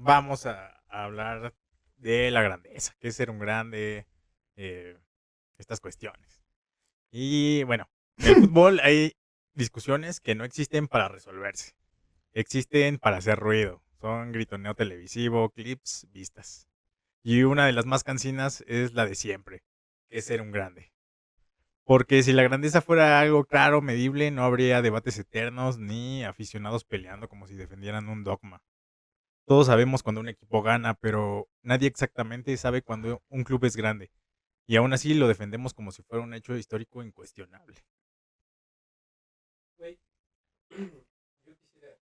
vamos a hablar de la grandeza, qué es ser un grande, eh, estas cuestiones. Y bueno, en el fútbol hay discusiones que no existen para resolverse, existen para hacer ruido. Son gritoneo televisivo, clips, vistas. Y una de las más cansinas es la de siempre, que es ser un grande. Porque si la grandeza fuera algo claro, medible, no habría debates eternos ni aficionados peleando como si defendieran un dogma. Todos sabemos cuando un equipo gana, pero nadie exactamente sabe cuando un club es grande. Y aún así lo defendemos como si fuera un hecho histórico incuestionable. Güey, yo quisiera.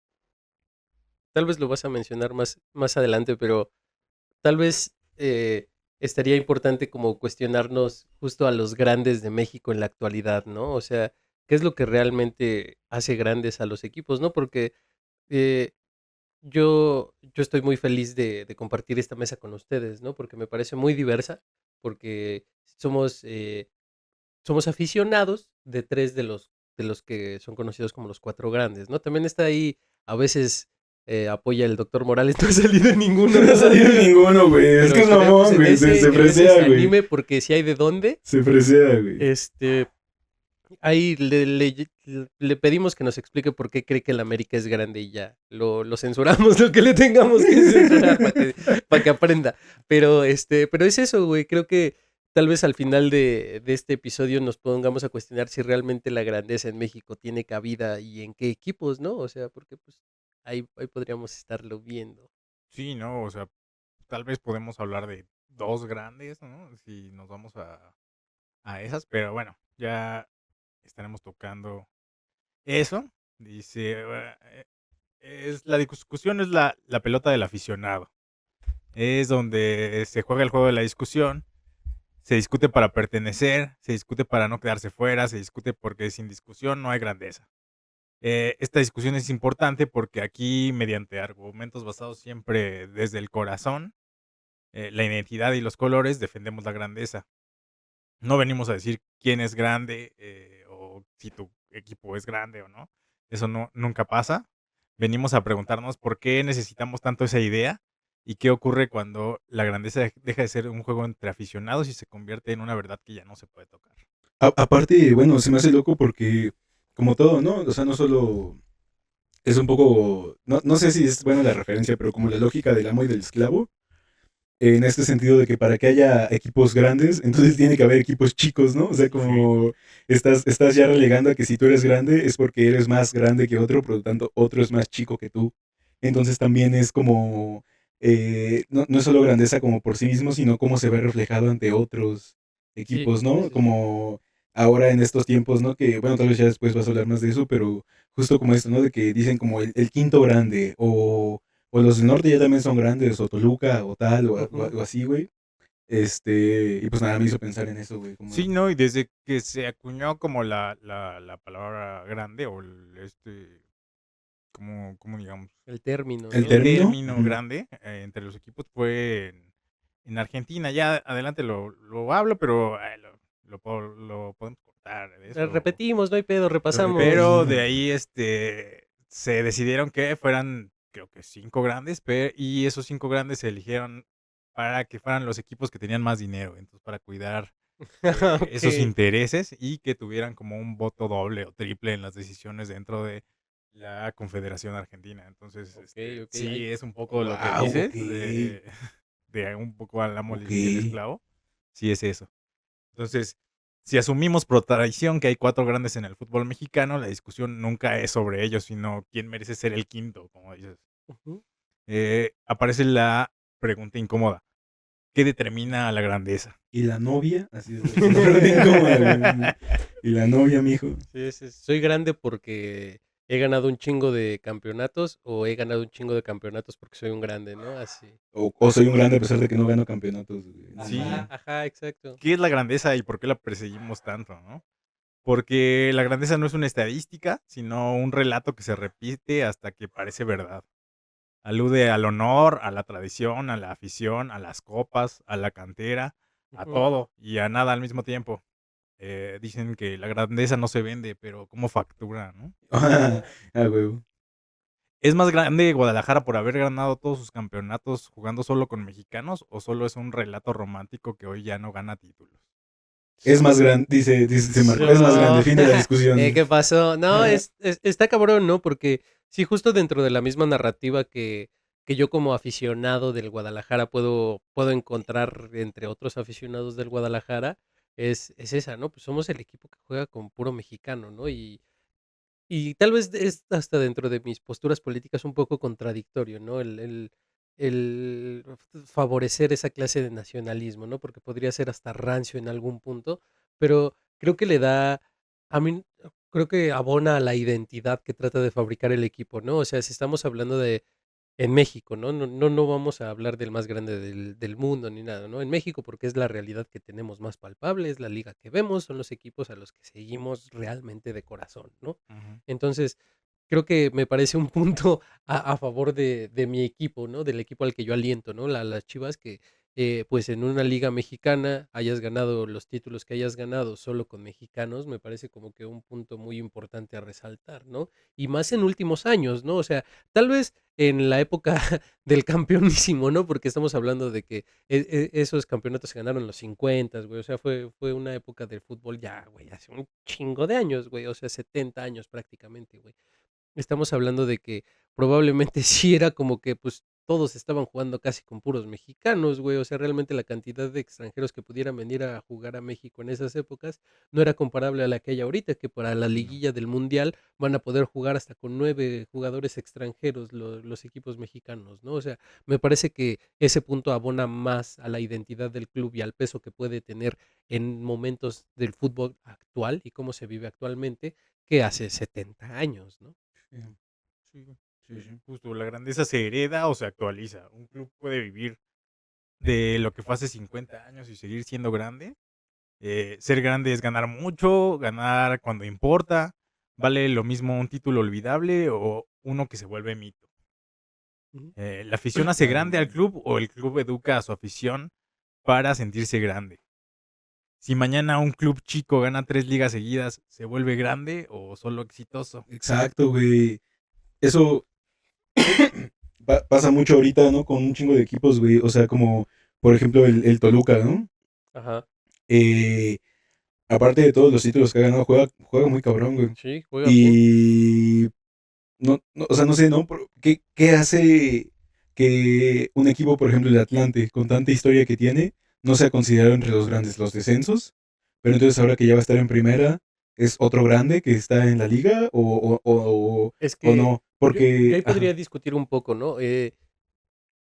Tal vez lo vas a mencionar más adelante, pero tal vez estaría importante como cuestionarnos justo a los grandes de México en la actualidad, ¿no? O sea, ¿qué es lo que realmente hace grandes a los equipos, ¿no? Porque eh, yo estoy muy feliz de compartir esta mesa con ustedes, ¿no? Porque me parece muy diversa, porque somos, somos aficionados de tres de los que son conocidos como los cuatro grandes, ¿no? También está ahí, a veces apoya el doctor Morales, no ha salido en ninguno, No ha ¿no? salido ninguno, güey. Es Pero que es esperemos mamón, güey. Se en ese se fresea, güey. anime porque si hay de dónde, Se fresea, güey. este, ahí le pedimos que nos explique por qué cree que el América es grande y ya, lo censuramos, lo que le tengamos que censurar para que aprenda. Pero, pero es eso, güey, creo que tal vez al final de este episodio nos pongamos a cuestionar si realmente la grandeza en México tiene cabida y en qué equipos, ¿no? O sea, porque pues ahí podríamos estarlo viendo. Sí, ¿no? O sea, tal vez podemos hablar de dos grandes, ¿no? Si nos vamos a esas, pero bueno, ya estaremos tocando eso. Dice, la discusión es la pelota del aficionado. Es donde se juega el juego de la discusión. Se discute para pertenecer, se discute para no quedarse fuera, se discute porque sin discusión no hay grandeza. Esta discusión es importante porque aquí, mediante argumentos basados siempre desde el corazón, la identidad y los colores, defendemos la grandeza. No venimos a decir quién es grande o si tu equipo es grande o no. Eso no, nunca pasa. Venimos a preguntarnos por qué necesitamos tanto esa idea y qué ocurre cuando la grandeza deja de ser un juego entre aficionados y se convierte en una verdad que ya no se puede tocar. Aparte, bueno, se me hace loco porque, como todo, ¿no? O sea, no solo es un poco. No sé si es buena la referencia, pero como la lógica del amo y del esclavo. En este sentido de que para que haya equipos grandes, entonces tiene que haber equipos chicos, ¿no? O sea, Sí. como estás ya relegando a que si tú eres grande es porque eres más grande que otro, por lo tanto otro es más chico que tú. Entonces también es como, no es solo grandeza como por sí mismo, sino cómo se ve reflejado ante otros Sí, equipos, sí, ¿no? sí, sí. Como ahora en estos tiempos, ¿no? Que, bueno, tal vez ya después vas a hablar más de eso, pero justo como esto, ¿no? De que dicen como el quinto grande o los del norte ya también son grandes, o Toluca, o tal, Ujú. o así, güey. Y pues nada, me hizo pensar en eso, güey. Sí, Como, no, y desde que se acuñó como la palabra grande o como digamos, El término, el ¿no? el término, término ujú. grande entre los equipos fue en Argentina. Ya adelante lo hablo, pero lo podemos cortar de eso. Repetimos, no hay pedo, repasamos. Pero de Sí, ahí se decidieron que fueran, creo que cinco grandes, y esos cinco grandes se eligieron para que fueran los equipos que tenían más dinero, entonces para cuidar esos Ok. intereses y que tuvieran como un voto doble o triple en las decisiones dentro de la Confederación Argentina. Entonces, Ok, ok. sí es un poco lo que wow, ok, dices, de un poco al amo ok. y el esclavo, sí es eso. Entonces, si asumimos por tradición que hay cuatro grandes en el fútbol mexicano, la discusión nunca es sobre ellos, sino quién merece ser el quinto, como dices. Ujú. Aparece la pregunta incómoda. ¿Qué determina a la grandeza? Y la novia, así es la pregunta incómoda, güey. Y la novia, mijo. Sí, sí, soy grande porque he ganado un chingo de campeonatos o he ganado un chingo de campeonatos porque soy un grande, ¿no? Así. O soy un grande a pesar de que no gano campeonatos, güey. No Ajá, Sí, mames. ajá, exacto. ¿qué es la grandeza y por qué la perseguimos tanto, no? Porque la grandeza no es una estadística, sino un relato que se repite hasta que parece verdad. Alude al honor, a la tradición, a la afición, a las copas, a la cantera, a Ujú. todo y a nada al mismo tiempo. Dicen que la grandeza no se vende, pero ¿cómo factura, no? Ah, güey. ¿Es más grande Guadalajara por haber ganado todos sus campeonatos jugando solo con mexicanos o solo es un relato romántico que hoy ya no gana títulos? Es más grande, dice Marco, es más grande, No, fin de la discusión. ¿qué pasó? No, está cabrón, ¿no? Porque sí, justo dentro de la misma narrativa que yo como aficionado del Guadalajara puedo encontrar entre otros aficionados del Guadalajara, es esa, ¿no? Pues somos el equipo que juega con puro mexicano, ¿no? Y tal vez es hasta dentro de mis posturas políticas un poco contradictorio, ¿no? El favorecer esa clase de nacionalismo, ¿no? Porque podría ser hasta rancio en algún punto, pero creo que le da, a mí creo que abona a la identidad que trata de fabricar el equipo, ¿no? O sea, si estamos hablando de en México, ¿no? No vamos a hablar del más grande del mundo ni nada, ¿no? En México, porque es la realidad que tenemos más palpable, es la liga que vemos, son los equipos a los que seguimos realmente de corazón, ¿no? Ujú. Entonces, creo que me parece un punto a favor de mi equipo, ¿no? Del equipo al que yo aliento, ¿no? Las Chivas que, pues en una liga mexicana hayas ganado los títulos que hayas ganado solo con mexicanos, me parece como que un punto muy importante a resaltar, ¿no? Y más en últimos años, ¿no? O sea, tal vez en la época del campeonísimo, ¿no? Porque estamos hablando de que esos campeonatos se ganaron en los 50, güey. O sea, fue una época del fútbol ya, güey, hace un chingo de años, güey. O sea, 70 años prácticamente, güey. Estamos hablando de que probablemente sí era como que, pues, todos estaban jugando casi con puros mexicanos, güey. O sea, realmente la cantidad de extranjeros que pudieran venir a jugar a México en esas épocas no era comparable a la que hay ahorita, que para la No. liguilla del Mundial van a poder jugar hasta con 9 jugadores extranjeros los equipos mexicanos, ¿no? O sea, me parece que ese punto abona más a la identidad del club y al peso que puede tener en momentos del fútbol actual y cómo se vive actualmente que hace 70 años, ¿no? Sí, Sí, sí, sí, justo. La grandeza se hereda o se actualiza. Un club puede vivir de lo que fue hace 50 años y seguir siendo grande. Ser grande es ganar mucho, ganar cuando importa. Vale lo mismo un título olvidable o uno que se vuelve mito. Ujú. La afición hace claro, grande al güey. club o el club educa a su afición para sentirse grande. Si mañana un club chico gana 3 ligas seguidas, ¿se vuelve grande o solo exitoso? Exacto, güey. Eso pasa mucho ahorita, ¿no? Con un chingo de equipos, güey. O sea, como, por ejemplo, el Toluca, ¿no? Ajá. Eh, aparte de todos los títulos que ha ganado, juega muy cabrón, güey. Sí, juega bien. Y o sea, no sé, ¿no? ¿Qué hace que un equipo, por ejemplo, el Atlante, con tanta historia que tiene, no sea considerado entre los grandes, los descensos? Pero entonces ahora que ya va a estar en primera, ¿es otro grande que está en la liga Es o que no? yo Porque, ahí ajá, podría discutir un poco, ¿no?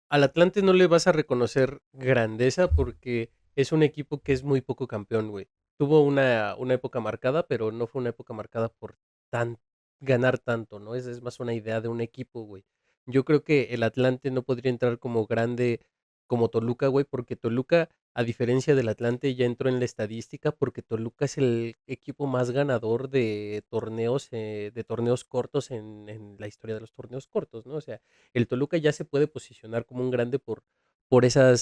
Al Atlante no le vas a reconocer grandeza porque es un equipo que es muy poco campeón, güey. Tuvo una época marcada, pero no fue una época marcada por tan ganar tanto, ¿no? Es más una idea de un equipo, güey. Yo creo que el Atlante no podría entrar como grande como Toluca, güey, porque Toluca, a diferencia del Atlante, ya entró en la estadística porque Toluca es el equipo más ganador de torneos cortos en la historia de los torneos cortos, ¿no? O sea, el Toluca ya se puede posicionar como un grande por esa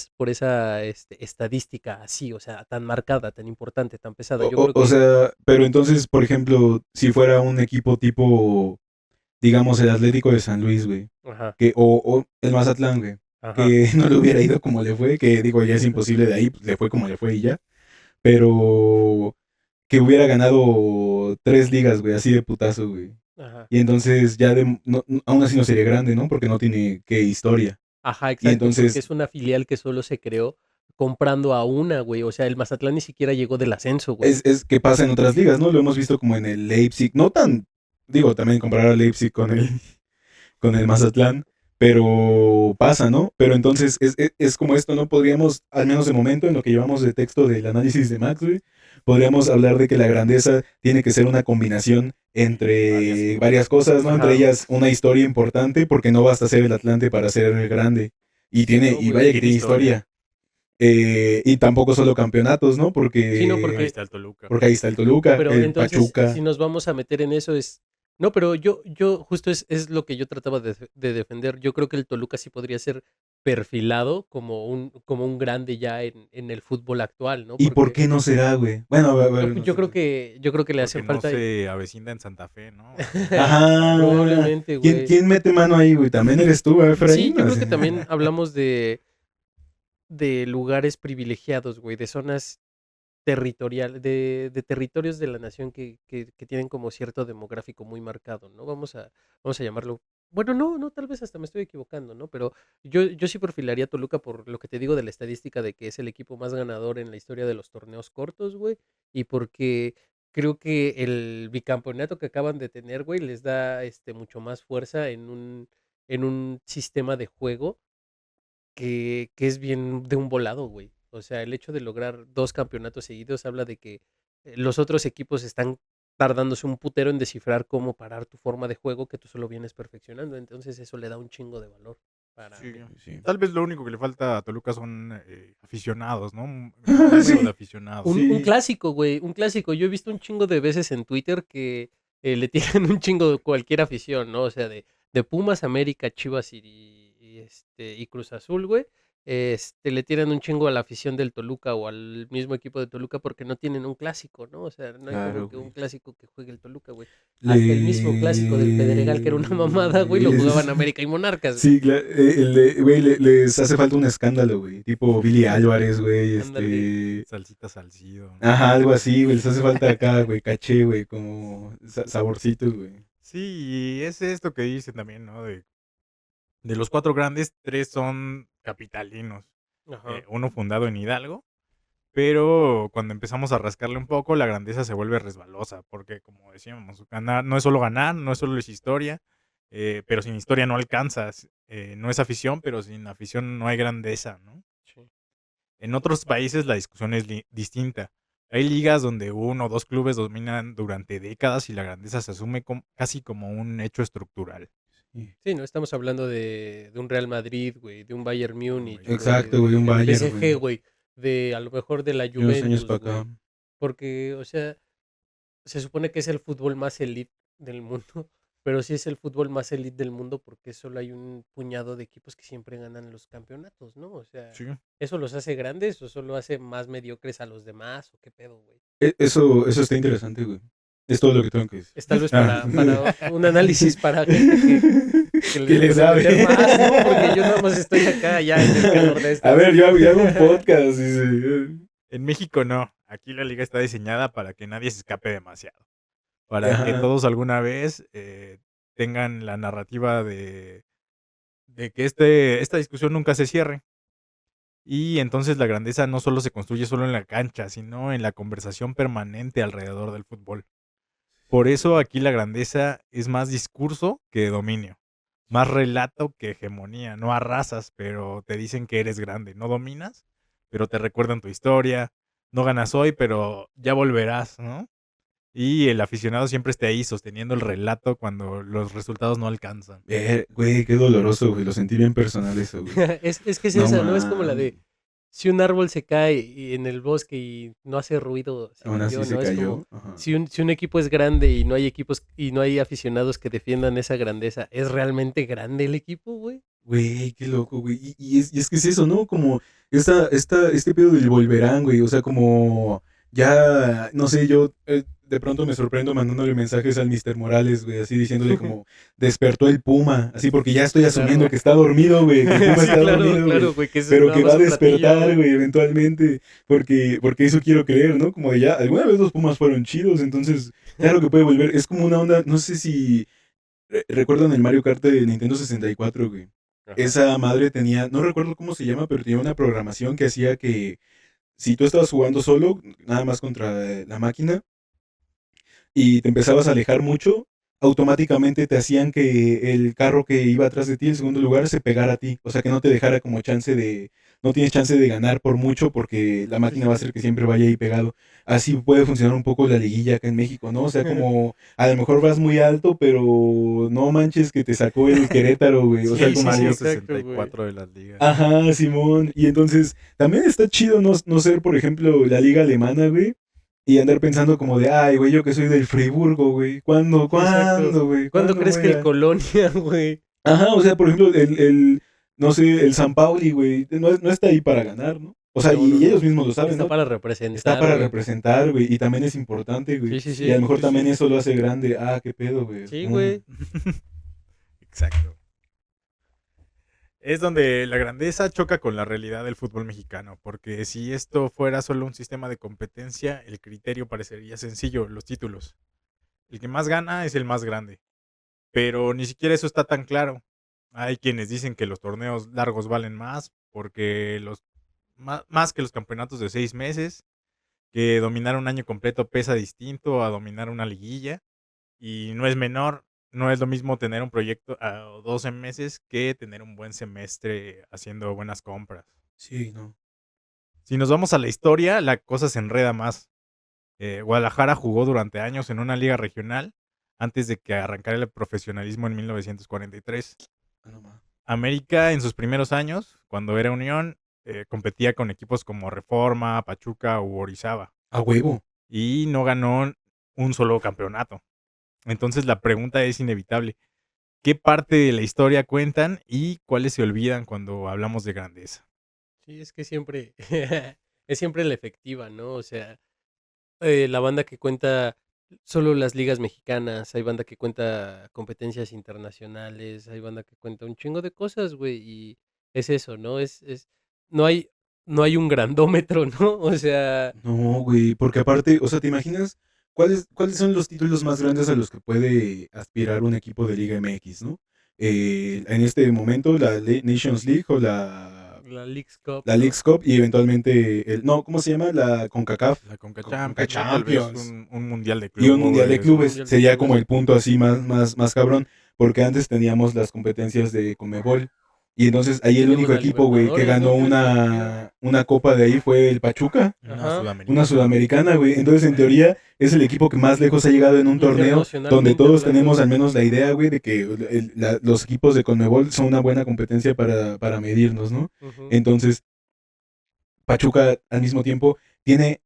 estadística así, o sea, tan marcada, tan importante, tan pesada. Yo creo o que, sea, pero entonces, por ejemplo, si fuera un equipo tipo, digamos, el Atlético de San Luis, güey, ajá, o el Mazatlán, güey, ajá. que no le hubiera ido como le fue, que digo, ya es imposible de ahí, pues, le fue como le fue y ya, pero que hubiera ganado 3 ligas, güey, así de putazo, güey. Ajá. Y entonces ya aún así no sería grande, ¿no? Porque no tiene qué historia. Ajá, Y exacto, porque entonces es una filial que solo se creó comprando a una, güey. O sea, el Mazatlán ni siquiera llegó del ascenso, güey. es que pasa en otras ligas, ¿no? Lo hemos visto como en el Leipzig, no tan, digo, también comparar a Leipzig con el Mazatlán, pero pasa, ¿no? Pero entonces es como esto, ¿no? Podríamos, al menos de momento, en lo que llevamos de texto del análisis de Max, güey, podríamos hablar de que la grandeza tiene que ser una combinación Varias entre varias cosas. cosas, ¿no? Entre Ajá. ellas una historia importante, porque no basta ser el Atlante para ser grande. Sí, no, Y güey. vaya que Tiene tiene historia. historia. Y tampoco solo campeonatos, ¿no? Sí, no, Ahí porque está el Toluca. Porque ahí está el Toluca, pero el entonces, si Pachuca. nos vamos a meter en eso es... No, pero yo justo es lo que yo trataba de defender. Yo creo que el Toluca sí podría ser perfilado como un grande ya en el fútbol actual, ¿no? ¿Y por Porque qué no será, güey? Bueno, a ver, no yo sé. creo que le Porque hacen no falta se avecina en Santa Fe, ¿no? Ajá. probablemente, güey. ¿Quién mete mano ahí, güey? ¿También eres tú, Sí, Efraín? yo creo Así. que también hablamos de lugares privilegiados, güey, de zonas de territorios de la nación que tienen como cierto demográfico muy marcado, ¿no? Vamos a llamarlo. Bueno, no, tal vez hasta me estoy equivocando, ¿no? Pero yo sí perfilaría a Toluca por lo que te digo de la estadística de que es el equipo más ganador en la historia de los torneos cortos, güey, y porque creo que el bicampeonato que acaban de tener, güey, les da mucho más fuerza en un sistema de juego que es bien de un volado, güey. O sea, el hecho de lograr 2 campeonatos seguidos habla de que, los otros equipos están tardándose un putero en descifrar cómo parar tu forma de juego que tú solo vienes perfeccionando. Entonces, eso le da un chingo de valor para Sí. mí. Sí. Tal vez lo único que le falta a Toluca son aficionados, ¿no? Un número Sí. de aficionados. Un Sí. clásico, güey, un clásico. Yo he visto un chingo de veces en Twitter que, le tiran un chingo de cualquier afición, ¿no? O sea, de Pumas, América, Chivas y Cruz Azul, güey. Le tiran un chingo a la afición del Toluca o al mismo equipo de Toluca porque no tienen un clásico, ¿no? O sea, no hay como Claro, que un güey. clásico que juegue el Toluca, güey. Hasta el mismo clásico del Pedregal, que era una mamada, güey, lo jugaban América y Monarcas, güey. Sí, güey, les hace falta un escándalo, güey. Tipo Billy Ándale. Álvarez, güey, Ándale. Salsita Salcido, ¿no? Ajá, algo así, güey. Les hace falta acá, güey, caché, güey, como saborcitos, güey. Sí, y es esto que dicen también, ¿no? De los 4 grandes, 3 son capitalinos. Ajá. Uno fundado en Hidalgo, pero cuando empezamos a rascarle un poco, la grandeza se vuelve resbalosa, porque como decíamos, ganar no es solo ganar, no es solo es historia, pero sin historia no alcanzas. No es afición, pero sin afición no hay grandeza, ¿no? Sí. En otros países la discusión es distinta. Hay ligas donde uno o dos clubes dominan durante décadas y la grandeza se asume casi como un hecho estructural. Sí. Sí, no estamos hablando de un Real Madrid, güey, de un Bayern Múnich, Bayern. güey, Exacto, güey, un del Bayern, PSG, güey. güey, de a lo mejor de la Y unos años Juventus, para güey. acá. Porque, o sea, se supone que es el fútbol más elite del mundo, pero sí es el fútbol más elite del mundo porque solo hay un puñado de equipos que siempre ganan los campeonatos, ¿no? O sea, Sí. ¿eso los hace grandes o solo hace más mediocres a los demás o qué pedo, güey? Eso está interesante, güey. Es todo lo que tengo que decir. Es tal vez Ah. para un análisis para gente que Que le puede sabe. meter más, ¿no? Porque yo nada más estoy acá ya en el calor de esto. A ver, yo hago un podcast. Dice. En México no. Aquí la liga está diseñada para que nadie se escape demasiado. Para que Ajá. todos alguna vez tengan la narrativa de que esta discusión nunca se cierre. Y entonces la grandeza no solo se construye solo en la cancha, sino en la conversación permanente alrededor del fútbol. Por eso aquí la grandeza es más discurso que dominio. Más relato que hegemonía. No arrasas, pero te dicen que eres grande. No dominas, pero te recuerdan tu historia. No ganas hoy, pero ya volverás, ¿no? Y el aficionado siempre esté ahí sosteniendo el relato cuando los resultados no alcanzan. Güey, qué doloroso, güey. Lo sentí bien personal eso, güey. Es que es No esa, ¿no? Es como la de mames. si un árbol se cae en el bosque y no hace ruido, se Aún así cayó, se ¿no? Es como cayó. Ajá. si un equipo es grande y no hay equipos y no hay aficionados que defiendan esa grandeza, ¿es realmente grande el equipo, güey? Güey, qué loco, güey. Y es que es eso, ¿no? Como este pedo del volverán, güey. O sea, como ya, no sé, yo de pronto me sorprendo mandándole mensajes al Mr. Morales, güey, así diciéndole como, despertó el Puma, así porque ya estoy asumiendo Claro. que está dormido, güey, que el Puma Sí, está dormido, güey. claro, güey, que eso es Pero nada que va más a un platillo. despertar, güey, eventualmente, porque eso quiero creer, ¿no? Como de ya, alguna vez los Pumas fueron chidos, entonces, claro que puede volver. Es como una onda, no sé si recuerdan el Mario Kart de Nintendo 64, güey. Ajá. Esa madre tenía, no recuerdo cómo se llama, pero tenía una programación que hacía que si tú estabas jugando solo, nada más contra la máquina, y te empezabas a alejar mucho, automáticamente te hacían que el carro que iba atrás de ti, en segundo lugar, se pegara a ti. O sea, que no te dejara como no tienes chance de ganar por mucho porque la máquina va a hacer que siempre vaya ahí pegado. Así puede funcionar un poco la liguilla acá en México, ¿no? O sea, como a lo mejor vas muy alto, pero no manches que te sacó el Querétaro, güey. O sea, Sí, como... Mario exacto, 64 de las ligas. Ajá, Simón. Y entonces, también está chido no ser, por ejemplo, la liga alemana, güey. Y andar pensando como de, ay, güey, yo que soy del Friburgo, güey. ¿Cuándo, Exacto. güey? ¿Cuándo crees voy que el a...? Colonia, güey? Ajá, o sea, por ejemplo, no sé, el San Pauli, güey, no está ahí para ganar, ¿no? O sea, No, y no, no. ellos mismos lo saben, Está ¿no? para Está representar, para güey. representar, güey, y también es importante, güey. Sí, sí, Y a lo sí. mejor Sí, también sí. eso lo hace grande. Ah, qué pedo, güey. Sí, güey. Exacto. Es donde la grandeza choca con la realidad del fútbol mexicano, porque si esto fuera solo un sistema de competencia, el criterio parecería sencillo, los títulos. El que más gana es el más grande, pero ni siquiera eso está tan claro. Hay quienes dicen que los torneos largos valen más, porque más que los campeonatos de 6 meses, que dominar un año completo pesa distinto a dominar una liguilla. Y no es menor, no es lo mismo tener un proyecto a 12 meses que tener un buen semestre haciendo buenas compras. Sí, no. Si nos vamos a la historia, la cosa se enreda más. Guadalajara jugó durante años en una liga regional antes de que arrancara el profesionalismo en 1943. Ah, no, ma. América en sus primeros años, cuando era Unión, competía con equipos como Reforma, Pachuca u Orizaba A huevo. y no ganó un solo campeonato. Entonces la pregunta es inevitable. ¿Qué parte de la historia cuentan y cuáles se olvidan cuando hablamos de grandeza? Sí, es que siempre es siempre la efectiva, ¿no? O sea, la banda que cuenta solo las ligas mexicanas, hay banda que cuenta competencias internacionales, hay banda que cuenta un chingo de cosas, güey, y es eso, ¿no? No hay, no hay un grandómetro, ¿no? O sea, No, güey, porque aparte, o sea, ¿te imaginas cuáles son los títulos más grandes a los que puede aspirar un equipo de Liga MX, ¿no? En este momento, la Nations League o la Leagues Cup, la ¿no? Leagues Cup y eventualmente no, ¿cómo se llama? La CONCACAF, La Conca Conca Champions, ¿no? Tal vez Champions un mundial de y un mundial de clubes. Un clubes. mundial de Sería como clubes. el punto así más cabrón, porque antes teníamos las competencias de Conmebol. Y entonces ahí el Teníamos único la equipo, güey, que Libertadores, ¿no? ganó Que es campeón. una copa de ahí fue el Pachuca. Una Ajá. Una sudamericana. sudamericana, güey. Entonces, en teoría, es el equipo que más lejos ha llegado en un torneo donde Internacionalmente todos tenemos hablando. al menos la idea, güey, de que los equipos de Conmebol son una buena competencia para medirnos, ¿no? Ujú. Entonces, Pachuca al mismo tiempo tiene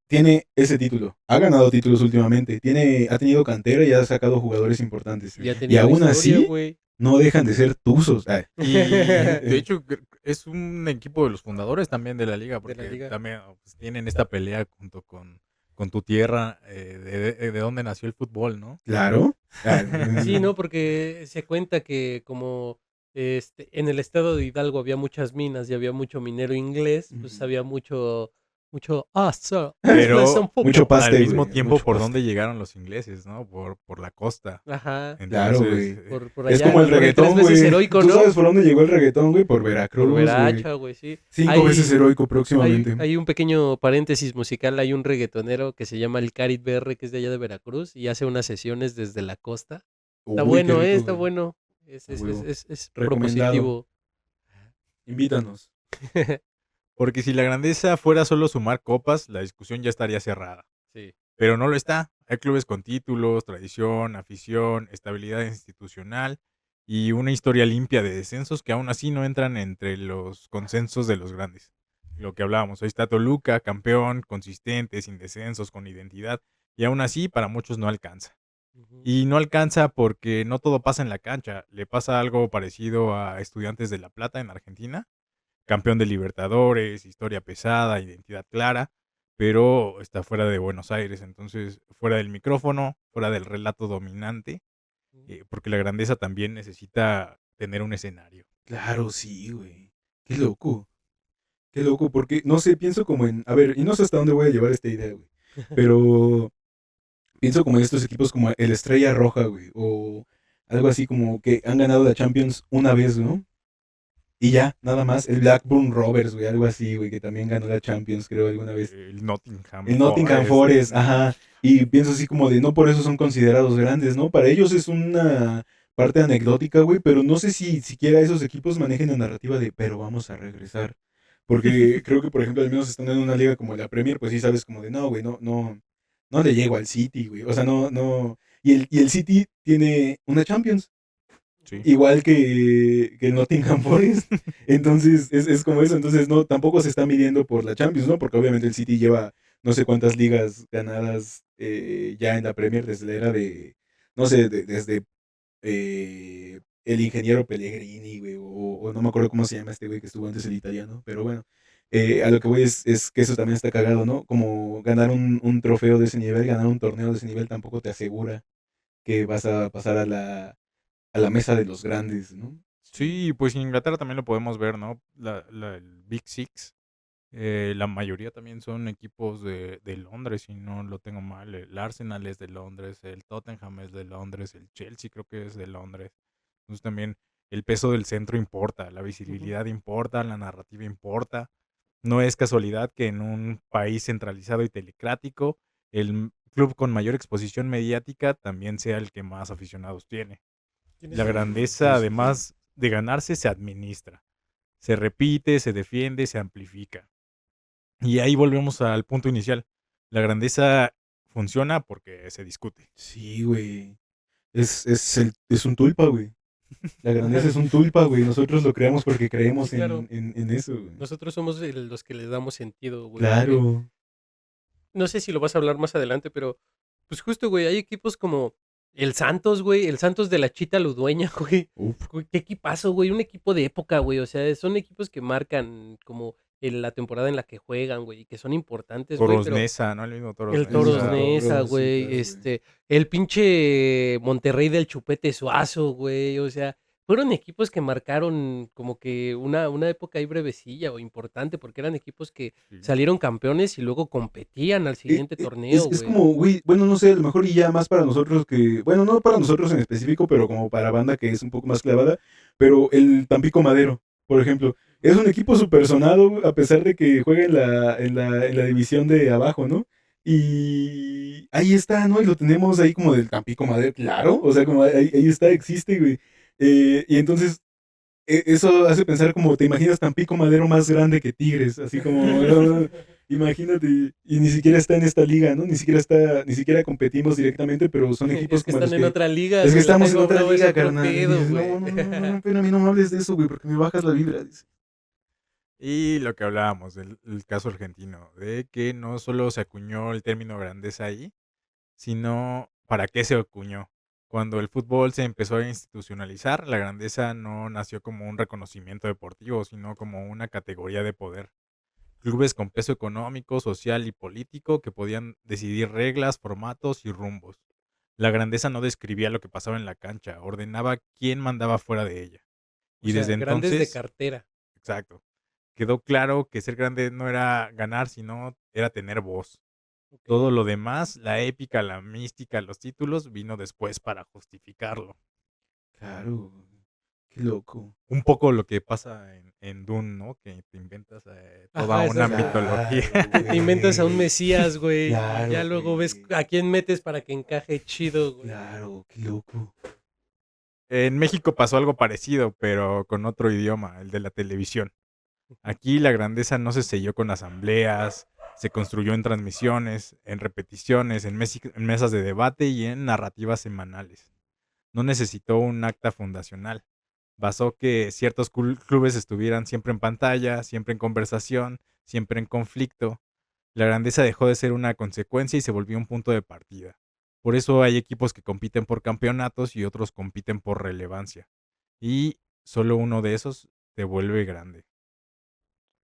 ese título. Ha ganado títulos últimamente. Ha tenido cantera y ha sacado jugadores importantes. Sí. Y ha Y tenido aún historia, así, güey. no dejan de ser tuzos. Ay. Y de hecho es un equipo de los fundadores también de la liga, De la porque liga. también pues, tienen esta pelea junto con tu tierra, de dónde nació el fútbol, ¿no? Claro. Ah, Sí, ¿no? Porque se cuenta que como en el estado de Hidalgo había muchas minas y había mucho minero inglés, pues había mucho, sir, let's play some Pero mucho football. al paste, mismo güey. tiempo, Mucho ¿por paste. dónde llegaron los ingleses, no? Por la costa. Ajá, Claro, Entonces, güey. por Es allá, como el por el tres reggaetón, veces güey. heroico, ¿Tú ¿no? sabes por dónde llegó el reggaetón, güey? Por Por Veracruz, güey. Veracha, güey, sí. 5 veces heroico Hay, próximamente. hay un pequeño paréntesis musical, hay un reggaetonero que se llama el Carit BR, que es de allá de Veracruz, y hace unas sesiones desde la costa. Está Uy, qué bueno, rico, está güey. bueno. A huevo. Es Recomendado. propositivo. Invítanos. porque si la grandeza fuera solo sumar copas, la discusión ya estaría cerrada. Sí. Pero no lo está. Hay clubes con títulos, tradición, afición, estabilidad institucional y una historia limpia de descensos que aún así no entran entre los consensos de los grandes. Lo que hablábamos, ahí está Toluca, campeón, consistente, sin descensos, con identidad, y aún así para muchos no alcanza. Ujú. Y no alcanza porque no todo pasa en la cancha. Le pasa algo parecido a Estudiantes de La Plata en Argentina, campeón de Libertadores, historia pesada, identidad clara, pero está fuera de Buenos Aires, entonces fuera del micrófono, fuera del relato dominante, porque la grandeza también necesita tener un escenario. Claro, sí, güey. Qué loco. Qué loco, porque no sé, pienso como en. A ver, y no sé hasta dónde voy a llevar esta idea, güey. Pero pienso como en estos equipos como el Estrella Roja, güey. O algo así como que han ganado la Champions una vez, ¿no? Y ya, nada más. El Blackburn Rovers, güey, algo así, güey, que también ganó la Champions, creo, alguna vez. El Nottingham El Nottingham Forest. Forest, ajá. Y pienso así como de, no por eso son considerados grandes, ¿no? Para ellos es una parte anecdótica, güey, pero no sé si siquiera esos equipos manejen la narrativa de, pero vamos a regresar. Porque creo que, por ejemplo, al menos estando en una liga como la Premier, pues sí sabes como de, no, güey, no le llego al City, güey. O sea, no. Y el City tiene una Champions. Sí. Igual que el Nottingham Forest. Entonces, es como eso. Entonces, no, tampoco se está midiendo por la Champions, ¿no? Porque obviamente el City lleva no sé cuántas ligas ganadas ya en la Premier desde la era de, no sé, desde el ingeniero Pellegrini, güey, o no me acuerdo cómo se llama este güey que estuvo antes el italiano, pero bueno, a lo que voy es que eso también está cagado, ¿no? Como ganar un trofeo de ese nivel, ganar un torneo de ese nivel tampoco te asegura que vas a pasar a la mesa de los grandes, ¿no? Sí, pues en Inglaterra también lo podemos ver, ¿no? El Big Six, la mayoría también son equipos de Londres, si no lo tengo mal. El Arsenal es de Londres, el Tottenham es de Londres, el Chelsea creo que es de Londres. Entonces también el peso del centro importa, la Ujú. visibilidad importa, la narrativa importa. No es casualidad que en un país centralizado y telecrático, el club con mayor exposición mediática también sea el que más aficionados tiene. Tienes La toda la Sí, razón. grandeza, tiene sentido. además de ganarse, se administra, se repite, se defiende, se amplifica. Y ahí volvemos al punto inicial. La grandeza funciona porque se discute. Sí, güey. Es un tulpa, güey. La grandeza es un tulpa, güey. Nosotros lo creamos porque Sí, creemos claro. en eso, güey. Nosotros somos los que le damos sentido, güey. Porque Claro. no sé si lo vas a hablar más adelante, pero pues justo, güey, hay equipos como el Santos, güey, el Santos de la Chita Ludueña, güey. Uf. Güey, qué equipazo, güey, un equipo de época, güey. O sea, son equipos que marcan como la temporada en la que juegan, güey, y que son importantes, güey, Toros pero Nesa, ¿no? El mismo Toros el El mismo Toros Nesa. Neza, toro, sí, güey, claro, güey. el pinche Monterrey del Chupete Suazo, güey, o sea, fueron equipos que marcaron como que una época ahí brevecilla o importante, porque eran equipos que Sí. salieron campeones y luego competían al siguiente torneo, Es güey. como, güey, bueno, no sé, a lo mejor y ya más para nosotros que, bueno, no para nosotros en específico, pero como para banda que es un poco más clavada, pero el Tampico Madero, por ejemplo, es un equipo súper sonado a pesar de que juega en la división de abajo, ¿no? Y ahí está, ¿no? Y lo tenemos ahí como del Tampico Madero, claro, o sea, como ahí está, existe, güey. Y entonces eso hace pensar como te imaginas Tampico Madero más grande que Tigres, así como, no, imagínate, y ni siquiera está en esta liga, ¿no? Ni siquiera competimos directamente, pero son equipos Es que como los están en que, otra liga, es que güey, la estamos en Jaiba otra Brava es liga, otro carnal, y pedo, dices, güey. no, pero a mí no me hables de eso, güey, porque me bajas la vibra, dice. Y lo que hablábamos del caso argentino, de que no solo se acuñó el término grandeza ahí, sino para qué se acuñó. Cuando el fútbol se empezó a institucionalizar, la grandeza no nació como un reconocimiento deportivo, sino como una categoría de poder. Clubes con peso económico, social y político que podían decidir reglas, formatos y rumbos. La grandeza no describía lo que pasaba en la cancha, ordenaba quién mandaba fuera de ella. O Y sea, desde grandes de entonces, cartera. exacto, quedó claro que ser grande no era ganar, sino era tener voz. Ok. Todo lo demás, la épica, la mística, los títulos, vino después para justificarlo. Claro, qué loco. Un poco lo que pasa en Dune, ¿no? Que te inventas toda Ajá, una exacto. mitología. Claro, Te inventas a un güey. Mesías, güey, y ya Claro, luego ves güey. a quién metes para que encaje chido, güey. Claro, qué loco. En México pasó algo parecido, pero con otro idioma, el de la televisión. Ujú. Aquí la grandeza no se selló con asambleas, se construyó en transmisiones, en repeticiones, en mesas de debate y en narrativas semanales. No necesitó un acta fundacional. Basó que ciertos clubes estuvieran siempre en pantalla, siempre en conversación, siempre en conflicto. La grandeza dejó de ser una consecuencia y se volvió un punto de partida. Por eso hay equipos que compiten por campeonatos y otros compiten por relevancia. Y solo uno de esos te vuelve grande.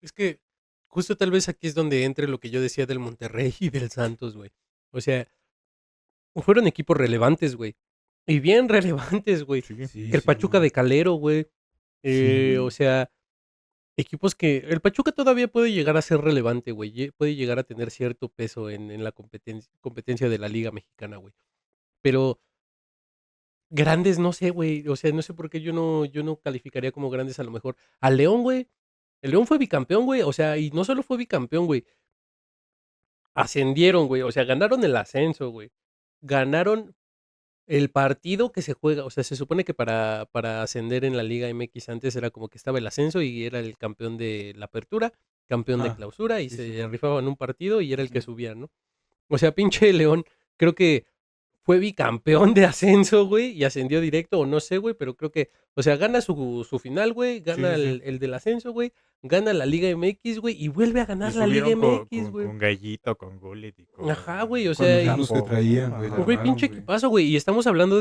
Es que justo tal vez aquí es donde entre lo que yo decía del Monterrey y del Santos, güey. O sea, fueron equipos relevantes, güey. Y bien relevantes, güey. Sí. Sí, El sí, Pachuca de Calero, güey. sí, O güey. sea, equipos que... El Pachuca todavía puede llegar a ser relevante, güey. Puede llegar a tener cierto peso en la competencia de la Liga Mexicana, güey. Pero grandes, no sé, güey. O sea, no sé por qué yo no calificaría como grandes a lo mejor. Al León, güey. El León fue bicampeón, güey. O sea, y no solo fue bicampeón, güey. Ascendieron, güey. O sea, ganaron el ascenso, güey. Ganaron el partido que se juega. O sea, se supone que para ascender en la Liga MX antes era como que estaba el ascenso y era el campeón de la apertura, campeón de Ajá. clausura y Sí, se Simón. rifaban un partido y era el que Ujú. subía, ¿no? O sea, pinche León, creo que fue bicampeón de ascenso, güey, y ascendió directo, o no sé, güey, pero creo que, o sea, gana su final, güey, Sí, gana sí, sí. el del ascenso, güey, gana la Liga MX, güey, y vuelve a Y ganar la Liga subieron MX, güey. con Gallito, con Gullit y Ajá, güey, o Con sea, los y, mismos que Chapo, ¿no? traían, güey, la güey, Ajá. armaron, pinche güey. equipazo, güey, y estamos hablando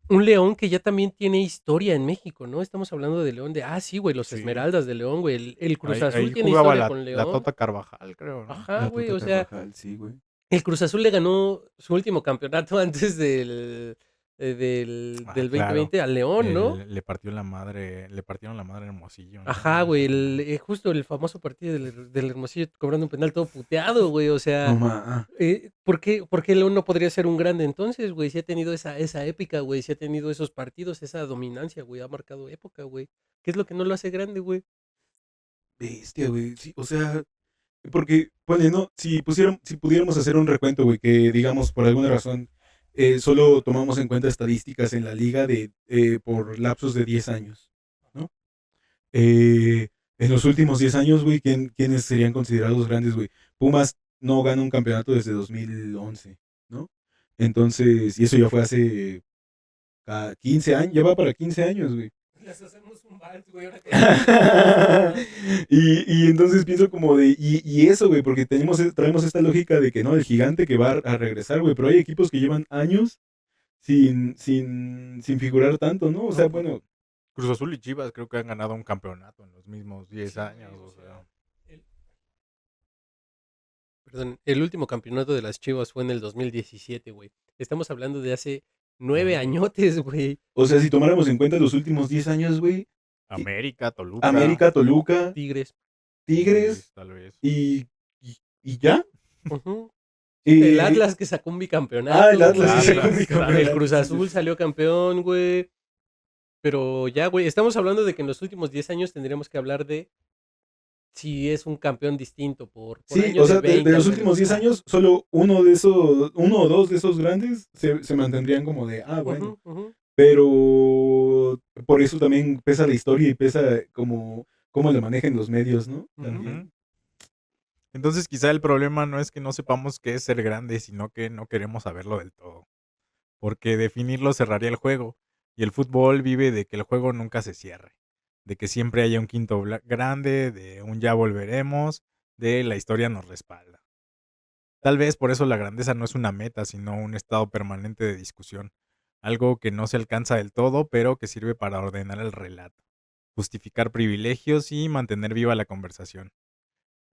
un León que ya también tiene historia en México, ¿no? Estamos hablando de León sí, güey, los Sí. Esmeraldas de León, güey. El Cruz Ahí Azul tiene jugaba historia con la León. Tota Carvajal, creo, ¿no? Ajá, La güey, Tota o sea, Carvajal, sí, güey. el Cruz Azul le ganó su último campeonato antes del Claro. 2020 al León, ¿no? Le partieron la madre a Hermosillo, ¿no? Ajá, güey, justo el famoso partido del Hermosillo cobrando un penal todo puteado, güey, o No sea, ma. ¿por qué León no podría ser un grande entonces, güey? Si ha tenido esa épica, güey, si ha tenido esos partidos, esa dominancia, güey, ha marcado época, güey. ¿Qué es lo que no lo hace grande, güey? Bestia, güey. Sí, o sea, porque, ponle, ¿no? Si pudiéramos hacer un recuento, güey, que digamos, por alguna razón, solo tomamos en cuenta estadísticas en la liga por lapsos de 10 años, ¿no? En los últimos 10 años, güey, ¿quiénes serían considerados grandes, güey? Pumas no gana un campeonato desde 2011, ¿no? Entonces, y eso ya fue hace 15 años, ya va para 15 años, güey. Les hacemos un vals, güey, ahora que... y entonces pienso como y eso, güey, porque traemos esta lógica de que no, el gigante que va a regresar, güey, pero hay equipos que llevan años sin figurar tanto, ¿no? O sea, bueno, Cruz Azul y Chivas creo que han ganado un campeonato en los mismos 10 Sí, años, güey, o sea. Perdón, el último campeonato de las Chivas fue en el 2017, güey. Estamos hablando de hace 9 añotes, güey. o sea, si tomáramos en cuenta los últimos 10 años, güey, América, Toluca. América, Toluca, Tigres. Tigres Tal vez. y ya. Ujú. Y- El Atlas que sacó un bicampeonato. Ah, el Atlas que güey. sacó un bicampeonato, El Cruz sí, sí, Azul sí. salió campeón, güey. Pero ya, güey, estamos hablando de que en los últimos 10 años tendríamos que hablar de si es un campeón distinto por Sí, año o sea, de 20 de los al últimos menos. 10 años, solo uno o dos de esos grandes se mantendrían como de, bueno. Ujú, ujú. Pero por eso también pesa la historia y pesa cómo le manejan los medios, ¿no? Ujú. También. Ujú. Entonces quizá el problema no es que no sepamos qué es ser grande, sino que no queremos saberlo del todo. Porque definirlo cerraría el juego. Y el fútbol vive de que el juego nunca se cierre. De que siempre haya un quinto grande, de un ya volveremos, de la historia nos respalda. Tal vez por eso la grandeza no es una meta, sino un estado permanente de discusión. Algo que no se alcanza del todo, pero que sirve para ordenar el relato, justificar privilegios y mantener viva la conversación.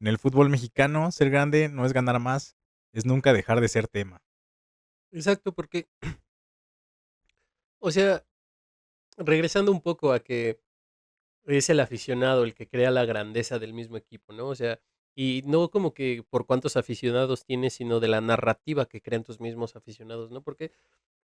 En el fútbol mexicano, ser grande no es ganar más, es nunca dejar de ser tema. Exacto, porque, o sea, regresando un poco a que es el aficionado el que crea la grandeza del mismo equipo, ¿no? O sea, y no como que por cuántos aficionados tienes, sino de la narrativa que crean tus mismos aficionados, ¿no? Porque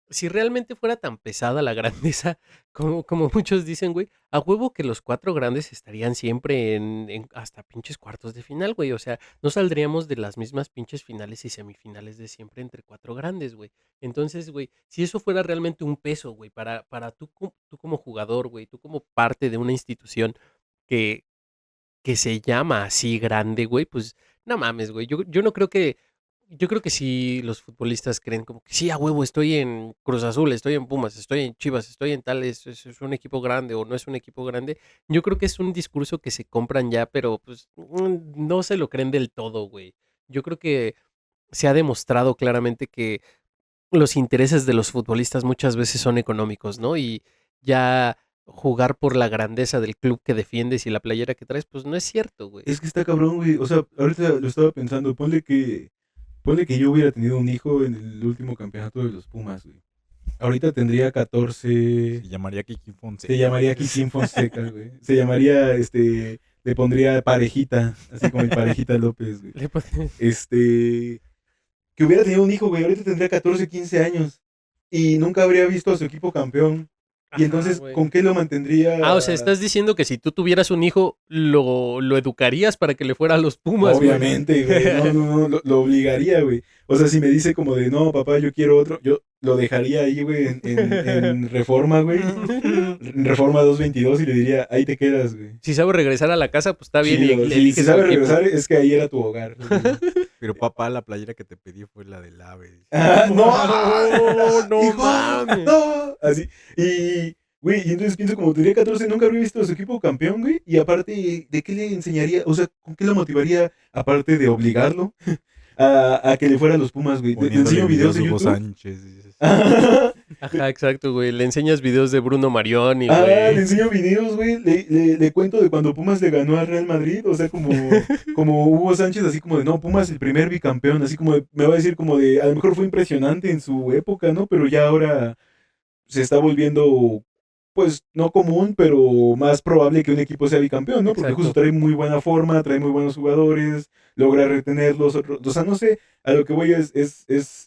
si realmente fuera tan pesada la grandeza, como muchos dicen, güey, a huevo que los 4 grandes estarían siempre en hasta pinches cuartos de final, güey. O sea, no saldríamos de las mismas pinches finales y semifinales de siempre entre 4 grandes, güey. Entonces, güey, si eso fuera realmente un peso, güey, para tú como jugador, güey, tú como parte de una institución que, que se llama así grande, güey, pues no mames, güey. Yo creo que si los futbolistas creen como que sí, a huevo, estoy en Cruz Azul, estoy en Pumas, estoy en Chivas, estoy en tal, es un equipo grande o no es un equipo grande. Yo creo que es un discurso que se compran ya, pero pues no se lo creen del todo, güey. Yo creo que se ha demostrado claramente que los intereses de los futbolistas muchas veces son económicos, ¿no? Y ya jugar por la grandeza del club que defiendes y la playera que traes, pues no es cierto, güey. Es que está cabrón, güey. O sea, ahorita lo estaba pensando. Ponle que yo hubiera tenido un hijo en el último campeonato de los Pumas, güey. Ahorita tendría 14. Se llamaría Kiki Fonseca. Se llamaría Kikín Fonseca, güey. Se llamaría, le pondría Parejita, así como el Parejita López, güey. Le pone- Que hubiera tenido un hijo, güey. Ahorita tendría 14, 15 años. Y nunca habría visto a su equipo campeón. Y Ajá, entonces, güey. ¿con qué lo mantendría? Ah, o sea, estás diciendo que si tú tuvieras un hijo, lo educarías para que le fuera a los Pumas, güey. Obviamente, güey. No, lo obligaría, güey. O sea, si me dice como de, no, papá, yo quiero otro, yo lo dejaría ahí, güey, en Reforma, güey. En Reforma 222 y le diría, ahí te quedas, güey. Si sabe regresar a la casa, pues está bien. Sí, y güey, eliges si su sabe equipo. regresar, es que ahí era tu hogar. Pero papá, la playera que te pedí fue la del ave. Ah, No hijo, mames. no. Así. Güey, y entonces pienso como tenía 14, nunca habría visto a su equipo campeón, güey. Y aparte, ¿de qué le enseñaría? O sea, ¿con qué lo motivaría? Aparte de obligarlo a que le fuera a los Pumas, güey. Le Poniéndole enseño videos de Hugo YouTube. Sánchez. Dices. Ajá, exacto, güey. Le enseñas videos de Bruno Marioni, Le güey. enseño videos, güey. Le cuento de cuando Pumas le ganó al Real Madrid. O sea, como Hugo Sánchez, así como de, no, Pumas el primer bicampeón. Así como me va a decir como de, a lo mejor fue impresionante en su época, ¿no? Pero ya ahora se está volviendo, pues, no común, pero más probable que un equipo sea bicampeón, ¿no? Porque justo Exacto. trae muy buena forma, trae muy buenos jugadores, logra retenerlos. O sea, no sé, a lo que voy es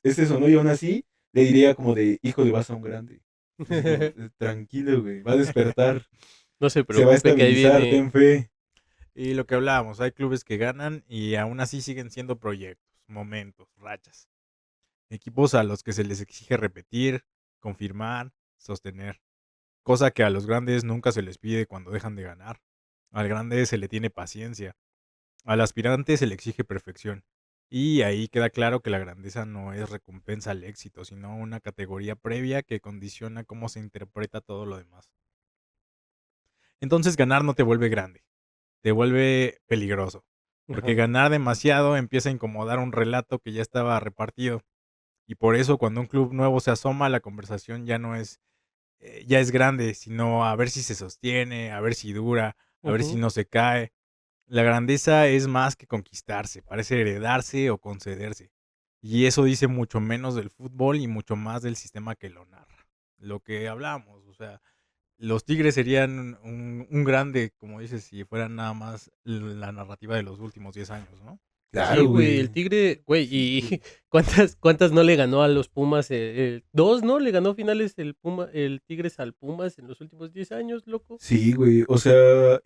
eso, ¿no? Y aún así le diría como de, hijo, le vas a un grande. Así como, tranquilo, güey, va a despertar, No se se va a preocupe que ahí estabilizar, viene. ten fe. Y lo que hablábamos, hay clubes que ganan y aún así siguen siendo proyectos, momentos, rachas. Equipos a los que se les exige repetir, confirmar, sostener. Cosa que a los grandes nunca se les pide cuando dejan de ganar. Al grande se le tiene paciencia. Al aspirante se le exige perfección. Y ahí queda claro que la grandeza no es recompensa al éxito, sino una categoría previa que condiciona cómo se interpreta todo lo demás. Entonces ganar no te vuelve grande, te vuelve peligroso. Porque Ajá. ganar demasiado empieza a incomodar un relato que ya estaba repartido. Y por eso cuando un club nuevo se asoma, la conversación ya es grande, sino a ver si se sostiene, a ver si dura, a ver si Ujú. no se cae. La grandeza es más que conquistarse, parece heredarse o concederse. Y eso dice mucho menos del fútbol y mucho más del sistema que lo narra. Lo que hablamos, o sea, los Tigres serían un grande, como dices, si fueran nada más la narrativa de los últimos 10 años, ¿no? Sí, Claro, güey, el güey. Tigre, güey, Sí, y güey. cuántas no le ganó a los Pumas, dos, ¿no? Le ganó finales el Tigres al Pumas en los últimos 10 años, loco. Sí, güey. O sea,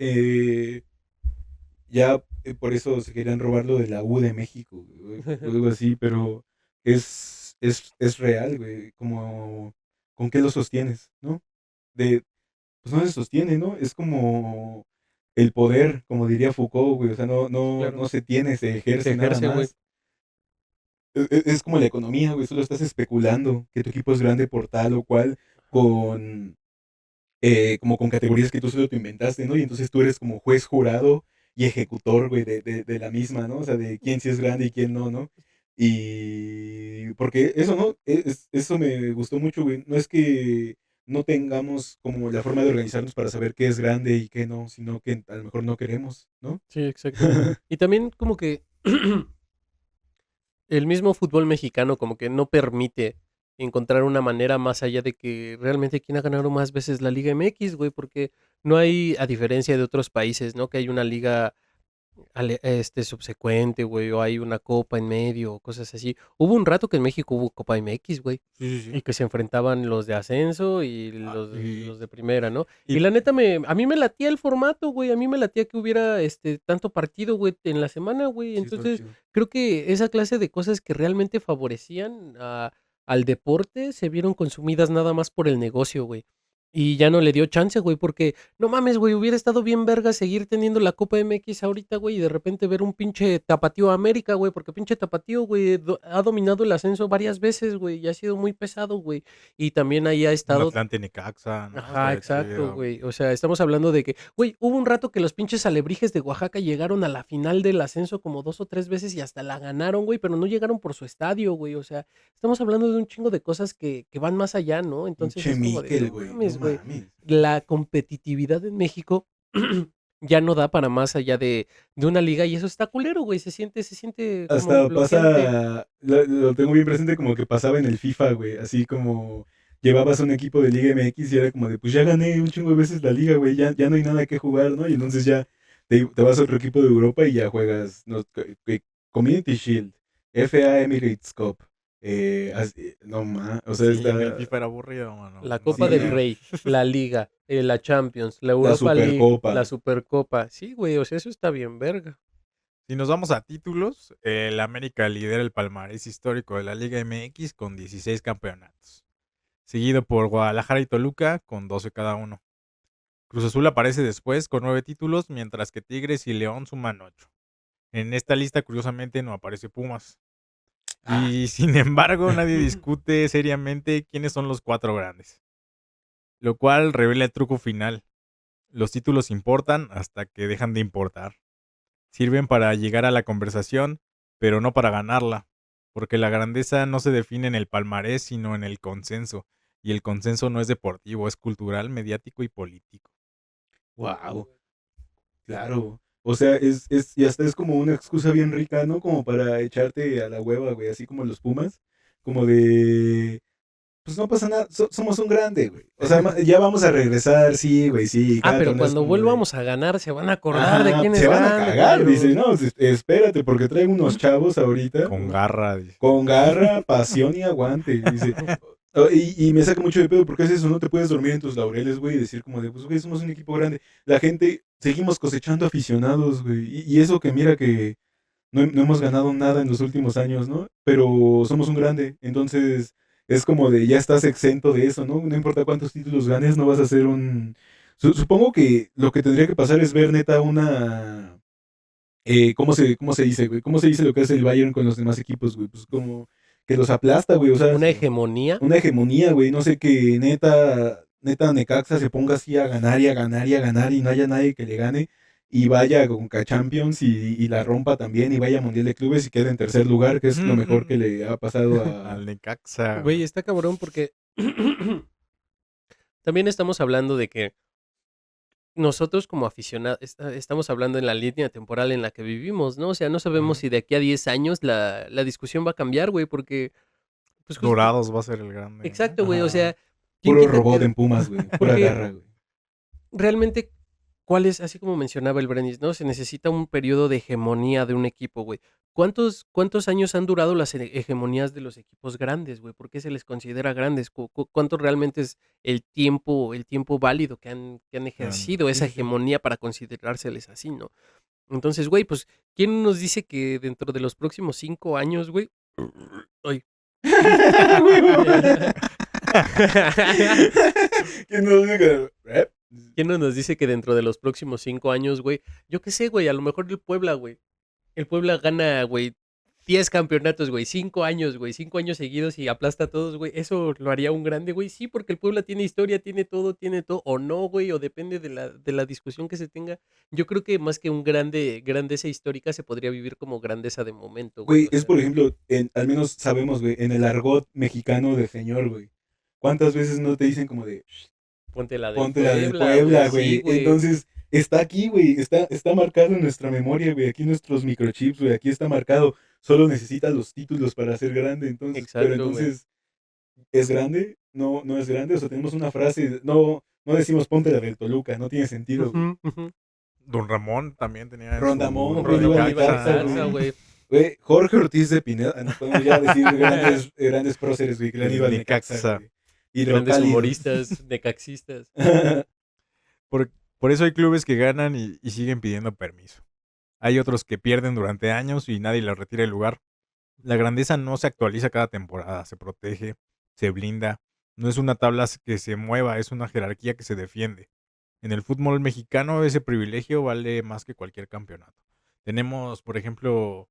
ya por eso se querían robar lo de la U de México, güey, o algo así, pero es real, güey. Como, ¿con qué lo sostienes, no? Pues no se sostiene, ¿no? Es como el poder, como diría Foucault, güey. O sea, Sí, claro. no se tiene, se Se ejerce nada ejerce, güey. más. Es como la economía, güey. Solo estás especulando que tu equipo es grande por tal o cual, Ajá. con como con categorías que tú solo te inventaste, ¿no? Y entonces tú eres como juez, jurado y ejecutor, güey, de la misma, ¿no? O sea, de quién sí es grande y quién no, ¿no? Y porque eso, ¿no? Eso me gustó mucho, güey. No es que no tengamos como la forma de organizarnos para saber qué es grande y qué no, sino que a lo mejor no queremos, ¿no? Sí, exacto. Y también como que el mismo fútbol mexicano como que no permite encontrar una manera más allá de que realmente quién ha ganado más veces la Liga MX, güey, porque no hay, a diferencia de otros países, ¿no? Que hay una liga subsecuente, güey, o hay una copa en medio, o cosas así. Hubo un rato que en México hubo Copa MX, güey, Sí, sí, y sí. que se enfrentaban los de ascenso y Ah, los de primera, ¿no? Y y la neta a mí me latía el formato, güey, a mí me latía que hubiera tanto partido, güey, en la semana, güey. Sí, está Entonces, chido. creo que esa clase de cosas que realmente favorecían al deporte se vieron consumidas nada más por el negocio, güey. Y ya no le dio chance, güey, porque no mames, güey, hubiera estado bien verga seguir teniendo la Copa MX ahorita, güey, y de repente ver un pinche Tapatío América, güey, porque pinche Tapatío, güey, ha dominado el ascenso varias veces, güey, y ha sido muy pesado, güey. Y también ahí ha un estado. Atlante Necaxa, ¿no? Ajá, Estaría exacto, chido. güey. O sea, estamos hablando de que, güey, hubo un rato que los pinches alebrijes de Oaxaca llegaron a la final del ascenso como 2 o 3 veces y hasta la ganaron, güey, pero no llegaron por su estadio, güey. O sea, estamos hablando de un chingo de cosas que van más allá, ¿no? Entonces Pinche es como de, no Miquel, güey, no mames, güey. mames. La competitividad en México ya no da para más allá de una liga y eso está culero, güey. Se siente como Hasta bloqueante. pasa, lo tengo bien presente como que pasaba en el FIFA, güey, así como llevabas un equipo de Liga MX y era como de, pues ya gané un chingo de veces la liga, güey, ya no hay nada que jugar, ¿no? Y entonces ya te vas a otro equipo de Europa y ya juegas, no, Community Shield, FA Emirates Cup, no más, o sea, Sí, en el está FIFA era aburrido, mano. La No Copa del sí, salía. Rey, la Liga, la Champions, la la Europa League, la Supercopa. Supercopa. Sí, güey, o sea, eso está bien verga. Si nos vamos a títulos, el América lidera el palmarés histórico de la Liga MX con 16 campeonatos, seguido por Guadalajara y Toluca con 12 cada uno. Cruz Azul aparece después con 9 títulos, mientras que Tigres y León suman 8. En esta lista, curiosamente, no aparece Pumas. Ah, Y sin embargo, nadie discute seriamente quiénes son los cuatro grandes, lo cual revela el truco final. Los títulos importan hasta que dejan de importar. Sirven para llegar a la conversación, pero no para ganarla, porque la grandeza no se define en el palmarés, sino en el consenso. y el consenso no es deportivo, es cultural, mediático y político. Wow, claro. O sea, y hasta es como una excusa bien rica, ¿no? Como para echarte a la hueva, güey, así como los Pumas, como de, pues no pasa nada, somos un grande, güey. O sea, ya vamos a regresar, sí, güey, sí, cada Pero torneo es cuando como de, volvamos a ganar se van a acordar de ajá, quién se es van a grande, cagar, claro. dice, no, espérate, porque traigo unos chavos ahorita Con garra, dice. con garra, pasión y aguante, dice. Y me saca mucho de pedo porque es eso, no te puedes dormir en tus laureles, güey, y decir como de, pues, güey, somos un equipo grande. La gente, seguimos cosechando aficionados, güey. Y eso que mira que no hemos ganado nada en los últimos años, ¿no? Pero somos un grande. Entonces, es como de, ya estás exento de eso, ¿no? No importa cuántos títulos ganes, no vas a ser un... Supongo que lo que tendría que pasar es ver neta una... cómo se dice, güey? ¿Cómo se dice lo que hace el Bayern con los demás equipos, güey? Pues como que los aplasta, güey. O sea, Una hegemonía. una hegemonía, güey. No sé, que neta Necaxa se ponga así a ganar y a ganar y a ganar y no haya nadie que le gane y vaya con Champions y la rompa también y vaya a Mundial de Clubes y quede en tercer lugar, que es lo mejor que le ha pasado Al a... Necaxa. Güey, está cabrón porque también estamos hablando de que nosotros como aficionados estamos hablando en la línea temporal en la que vivimos, ¿no? O sea, no sabemos Ujú. si de aquí a 10 años la discusión va a cambiar, güey, porque pues justo... Dorados va a ser el grande, ¿no? Exacto, güey, o Ajá. sea, ¿quién Puro quita robot que... en Pumas, güey. Pura Porque garra, güey. realmente, ¿cuál es, así como mencionaba el Brenis, ¿no? Se necesita un periodo de hegemonía de un equipo, güey. ¿Cuántos años han durado las hegemonías de los equipos grandes, güey? ¿Por qué se les considera grandes? ¿Cuánto realmente es el tiempo válido que han ejercido Sí, esa sí, sí. hegemonía para considerárseles así, ¿no? Entonces, güey, pues, ¿quién nos dice que dentro de los próximos 5 años, güey? Ay. ¿Quién nos diga? ¿Quién no nos dice que dentro de los próximos 5 años, güey? Yo qué sé, güey, a lo mejor el Puebla, güey. El Puebla gana, güey, 10 campeonatos, güey, 5 años, güey, 5 años seguidos y aplasta a todos, güey. ¿Eso lo haría un grande, güey? Sí, porque el Puebla tiene historia, tiene todo, o no, güey, o depende de la discusión que se tenga. Yo creo que más que un grandeza histórica se podría vivir como grandeza de momento, güey, Güey, o es sea, por ejemplo, al menos sabemos, güey, en el argot mexicano de señor, güey. ¿Cuántas veces no te dicen como de, ponte la del ponte la del Puebla, güey, Puebla, sí, güey? güey. Entonces, está aquí, güey, está marcado en nuestra memoria, güey. Aquí nuestros microchips, güey, aquí está marcado. Solo necesitas los títulos para ser grande, entonces, pero Exacto, güey. entonces, ¿es grande? No, no es grande. O sea, tenemos una frase, no decimos ponte la del Toluca, no tiene sentido, güey. Ujú, ujú. Don Ramón también tenía en Rondamón, su güey, iba al Rondamón iba al Necaxa, Necaxa, Necaxa, ¿no? güey. güey. Güey, Jorge Ortiz de Pineda, no podemos ya decir grandes próceres, güey, que le han ido El al Necaxa, Necaxa. güey. Grandes Hidrocálidos. humoristas, necaxistas. Por, por eso hay clubes que ganan y siguen pidiendo permiso. Hay otros que pierden durante años y nadie les retira el lugar. La grandeza no se actualiza cada temporada, se protege, se blinda. No es una tabla que se mueva, es una jerarquía que se defiende. En el fútbol mexicano ese privilegio vale más que cualquier campeonato. Tenemos, por ejemplo,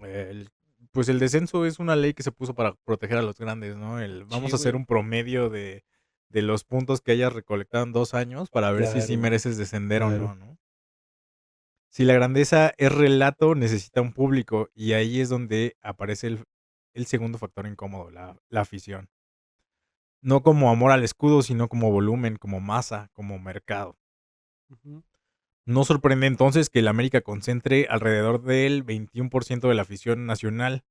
el, pues el descenso es una ley que se puso para proteger a los grandes, ¿no? Sí, Vamos a hacer güey. un promedio de los puntos que hayas recolectado en 2 años para ver si sí Claro, mereces descender o claro. no, ¿no? Si la grandeza es relato, necesita un público y ahí es donde aparece el segundo factor incómodo, la afición. No como amor al escudo, sino como volumen, como masa, como mercado. Ujú. No sorprende entonces que el América concentre alrededor del 21% de la afición nacional.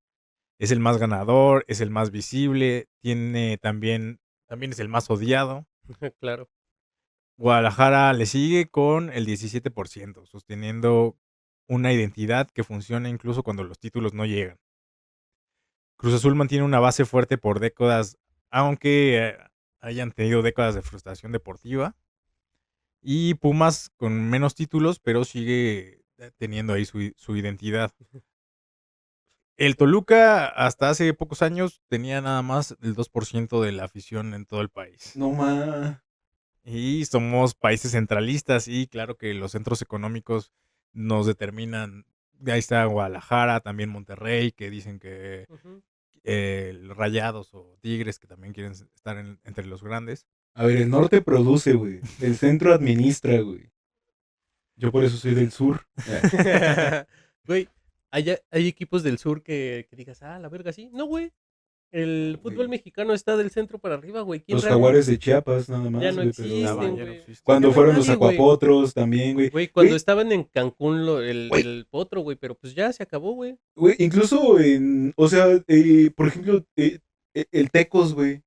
Es el más ganador, es el más visible, tiene también es el más odiado. Claro. Guadalajara le sigue con el 17%, sosteniendo una identidad que funciona incluso cuando los títulos no llegan. Cruz Azul mantiene una base fuerte por décadas, aunque hayan tenido décadas de frustración deportiva. Y Pumas con menos títulos, pero sigue teniendo ahí su identidad. El Toluca hasta hace pocos años tenía nada más el 2% de la afición en todo el país. No más. Y somos países centralistas y claro que los centros económicos nos determinan. Ahí está Guadalajara, también Monterrey, que dicen que Ujú. Rayados o Tigres, que también quieren estar entre los grandes. A ver, el norte produce, güey. El centro administra, güey. Yo por eso soy del sur. Güey, hay equipos del sur que digas, la verga, sí. No, güey. El fútbol mexicano está del centro para arriba, güey. ¿Quién Los realmente? Jaguares de Chiapas, nada Ya más, no güey, pero existen, Ya no güey. existe. Ya cuando no hay fueron los nadie, güey. Acuapotros también, güey. Güey, cuando Güey, estaban en Cancún güey, el potro, güey, pero pues ya se acabó, güey. güey, incluso o sea, por ejemplo, el Tecos, güey,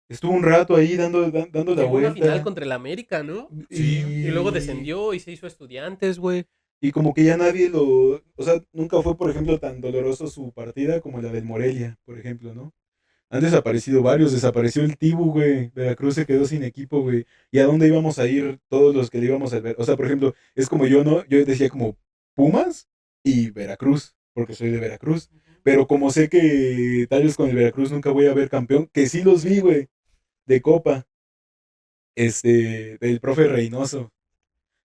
estuvo un rato ahí dando la Llegó a una final vuelta contra el América, ¿no? Sí. Y luego y, descendió y se hizo Estudiantes, güey. y como que ya nadie o sea, nunca fue, por ejemplo, tan doloroso su partida como la del Morelia, por ejemplo, ¿no? Han desaparecido varios, desapareció el Tibu, güey. Veracruz se quedó sin equipo, güey. ¿Y a dónde íbamos a ir todos los que le íbamos a ver? O sea, por ejemplo, es como yo, ¿no? Yo decía como Pumas y Veracruz, porque soy de Veracruz. Pero como sé que tal vez con el Veracruz nunca voy a ver campeón, que sí los vi, güey, de Copa, del profe Reynoso.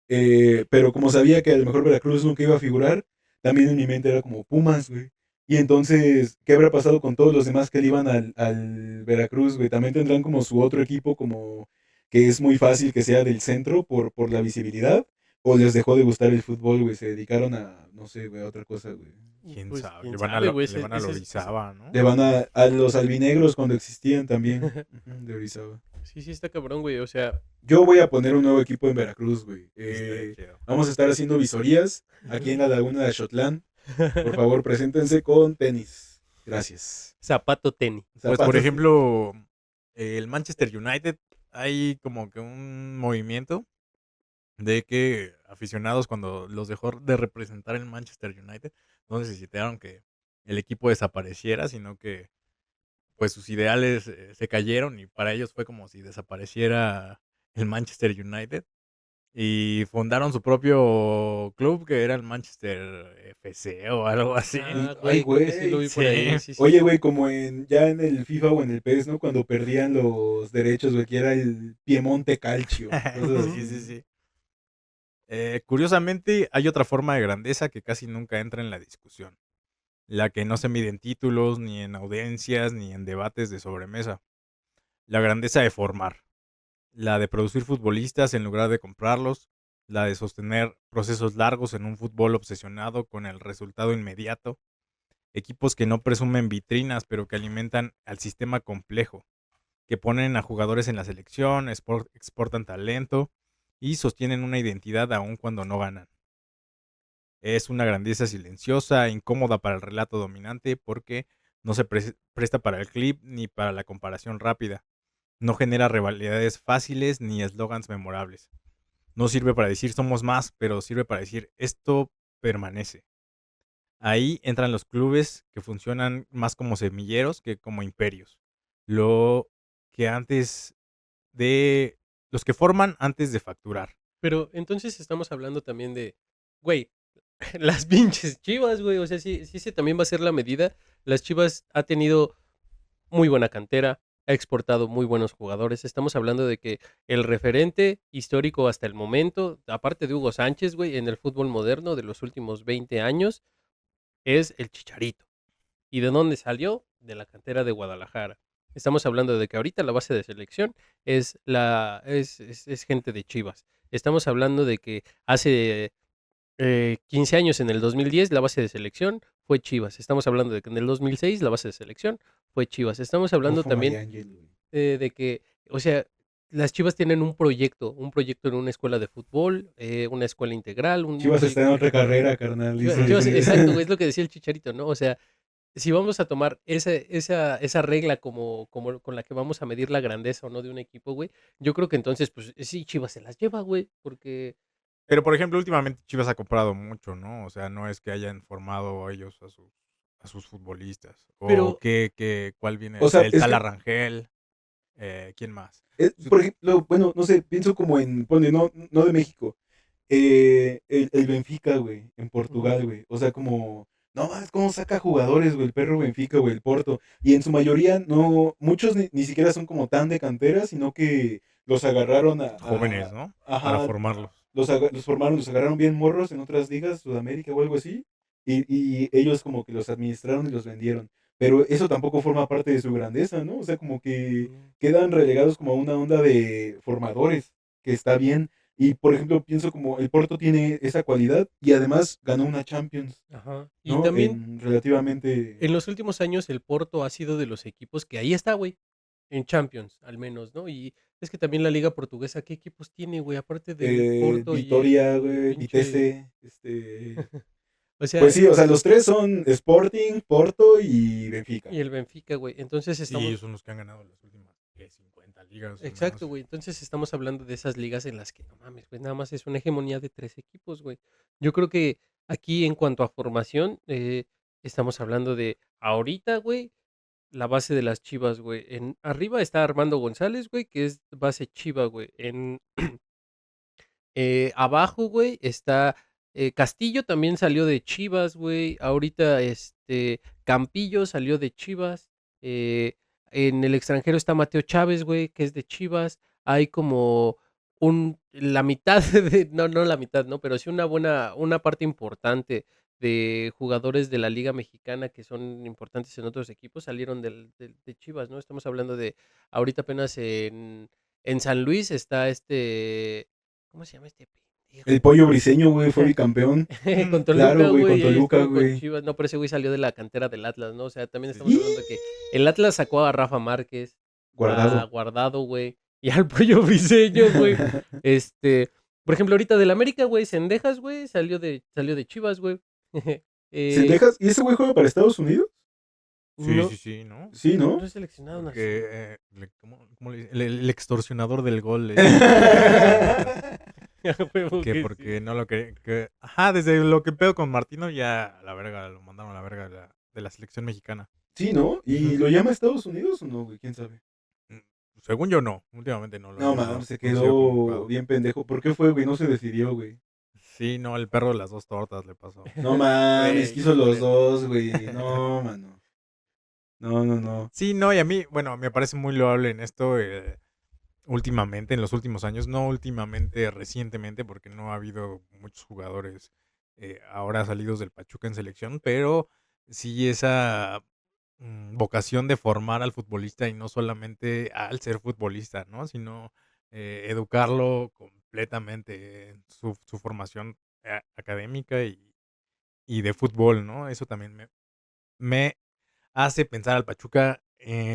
Pero como sabía que a lo mejor Veracruz nunca iba a figurar, también en mi mente era como Pumas, güey. Y entonces, ¿qué habrá pasado con todos los demás que le iban al Veracruz, güey? También tendrán como su otro equipo, como que es muy fácil que sea del centro por la visibilidad, o les dejó de gustar el fútbol, güey, se dedicaron a, no sé, güey, a otra cosa, güey. ¿Quién Pues sabe? quién Le van a, sabe, güey. le van a Lorizaba, ¿no? Le van a los albinegros cuando existían también, de Orizaba. Sí, sí, está cabrón, güey. O sea, Yo voy a poner un nuevo equipo en Veracruz, güey. Estaría chido. Vamos a estar haciendo visorías aquí en la laguna de Xotlán. Por favor, preséntense con tenis. Gracias. zapato tenis. Pues, por Zapatos. ejemplo, el Manchester United, hay como que un movimiento de que aficionados, cuando los dejó de representar el Manchester United, no necesitaron que el equipo desapareciera, sino que pues sus ideales se cayeron y para ellos fue como si desapareciera el Manchester United y fundaron su propio club que era el Manchester FC o algo así. Ah, Ay, güey, creo que sí lo güey. vi por ahí. Sí. Sí, sí, Oye, sí. güey, como ya en el FIFA o en el PES, ¿no? Cuando perdían los derechos, güey, que era el Piemonte Calcio. Cosas Sí, así. sí, sí. Curiosamente, hay otra forma de grandeza que casi nunca entra en la discusión, la que no se mide en títulos, ni en audiencias, ni en debates de sobremesa. La grandeza de formar, la de producir futbolistas en lugar de comprarlos, la de sostener procesos largos en un fútbol obsesionado con el resultado inmediato, equipos que no presumen vitrinas pero que alimentan al sistema complejo, que ponen a jugadores en la selección, exportan talento y sostienen una identidad aun cuando no ganan. Es una grandeza silenciosa, incómoda para el relato dominante porque no se presta para el clip ni para la comparación rápida. No genera rivalidades fáciles ni eslogans memorables. No sirve para decir somos más, pero sirve para decir esto permanece. Ahí entran los clubes que funcionan más como semilleros que como imperios. Lo que antes de... Los que forman antes de facturar. Pero entonces estamos hablando también de, güey, las pinches Chivas, güey. O sea, sí, sí, ese también va a ser la medida. Las Chivas ha tenido muy buena cantera, ha exportado muy buenos jugadores. Estamos hablando de que el referente histórico hasta el momento, aparte de Hugo Sánchez, güey, en el fútbol moderno de los últimos 20 años, es el Chicharito. ¿Y de dónde salió? De la cantera de Guadalajara. Estamos hablando de que ahorita la base de selección es gente de Chivas. Estamos hablando de que hace 15 años, en el 2010, la base de selección fue Chivas. Estamos hablando de que en el 2006 la base de selección fue Chivas. Estamos hablando Ufo también Mariángel, güey. de que, o sea, las Chivas tienen un proyecto en una escuela de fútbol, una escuela integral, un Chivas está en proyecto. otra carrera, carnal. Chivas, exacto, güey, es lo que decía el Chicharito, ¿no? O sea, si vamos a tomar esa regla como con la que vamos a medir la grandeza o no de un equipo, güey, yo creo que entonces, pues sí, Chivas se las lleva, güey, porque... Pero, por ejemplo, últimamente Chivas ha comprado mucho, ¿no? O sea, no es que hayan formado ellos a sus futbolistas. O Pero, ¿cuál viene? O sea, El es tal que Arrangel. ¿Quién más? por ejemplo, bueno, no sé, pienso como ponle, no de México. El Benfica, güey, en Portugal, güey. O sea, como, no más, cómo saca jugadores, güey, el perro Benfica, güey, el Porto. Y en su mayoría, no, muchos ni siquiera son como tan de cantera, sino que los agarraron Jóvenes, ¿no? Para ajá, formarlos. los formaron, los agarraron bien morros en otras ligas, Sudamérica o algo así. Y ellos como que los administraron y los vendieron. Pero eso tampoco forma parte de su grandeza, ¿no? O sea, como que quedan relegados como a una onda de formadores, que está bien, Y, por ejemplo, pienso como el Porto tiene esa cualidad y además ganó una Champions, Ajá. Y ¿no? también En relativamente... en los últimos años el Porto ha sido de los equipos que ahí está, güey, en Champions, al menos, ¿no? Y es que también la liga portuguesa, ¿qué equipos tiene, güey? Aparte del Porto y Vitoria, el güey, pinche... Vitesse, O Pues sea, sí, o sea, los tres son Sporting, Porto y Benfica. y el Benfica, güey. Entonces Sí, estamos... ellos son los que han ganado las últimas, ¿qué? 50 ligas al Exacto, menos. güey. Entonces estamos hablando de esas ligas en las que, no mames, güey, nada más es una hegemonía de 3 equipos, güey. Yo creo que aquí en cuanto a formación, estamos hablando de ahorita, güey, la base de las Chivas, güey. En arriba está Armando González, güey, que es base Chiva, güey. Abajo, güey, está Castillo, también salió de Chivas, güey. Ahorita, Campillo salió de Chivas. eh, en el extranjero está Mateo Chávez, güey, que es de Chivas. Hay como la mitad no la mitad, ¿no? Pero sí una parte importante de jugadores de la Liga Mexicana que son importantes en otros equipos salieron de Chivas, ¿no? Estamos hablando de ahorita apenas en San Luis está ¿cómo se llama este El pendejo, güey? Pollo Briseño, güey, fue bicampeón. Con Claro, Toluca, güey, güey, con y ahí Toluca, estuvo con güey. Chivas. No, pero ese güey salió de la cantera del Atlas, ¿no? O sea, también estamos Y hablando de que el Atlas sacó a Rafa Márquez, a Guardado. Guardado, güey, y al Pollo Briseño, güey. Este, por ejemplo, ahorita del América, güey, Cendejas, güey, salió de Chivas, güey. eh, ¿Cendejas? ¿Y ese güey juega para Estados Unidos? Sí, no, sí, sí, ¿no? Sí, no, no ¿no? es seleccionado nacional. Porque, ¿cómo le dicen? El extorsionador del gol le dicen a A huevo que que porque sí. no lo que... Ajá, desde lo que pedo con Martino ya a la verga, lo mandaron a la verga de la selección mexicana. Sí, ¿no? ¿Y Ujú. lo llama Estados Unidos o no, güey? ¿Quién sabe? Mm, Según yo no, últimamente no lo han No, man, llamado, se no ha sido quedó convocado. bien pendejo. ¿Por qué fue, güey? No se decidió, güey. Sí, no, el perro de las dos tortas le pasó. No mames, Güey, quiso qué los culero. dos, güey. No, mano. No, no, no. Sí, no, y a mí, bueno, me parece muy loable en esto últimamente, en los últimos años, no últimamente, recientemente, porque no ha habido muchos jugadores ahora salidos del Pachuca en selección, pero sí esa vocación de formar al futbolista y no solamente al ser futbolista, ¿no? Sino educarlo completamente en su formación académica y de fútbol, ¿no? Eso también me hace pensar al Pachuca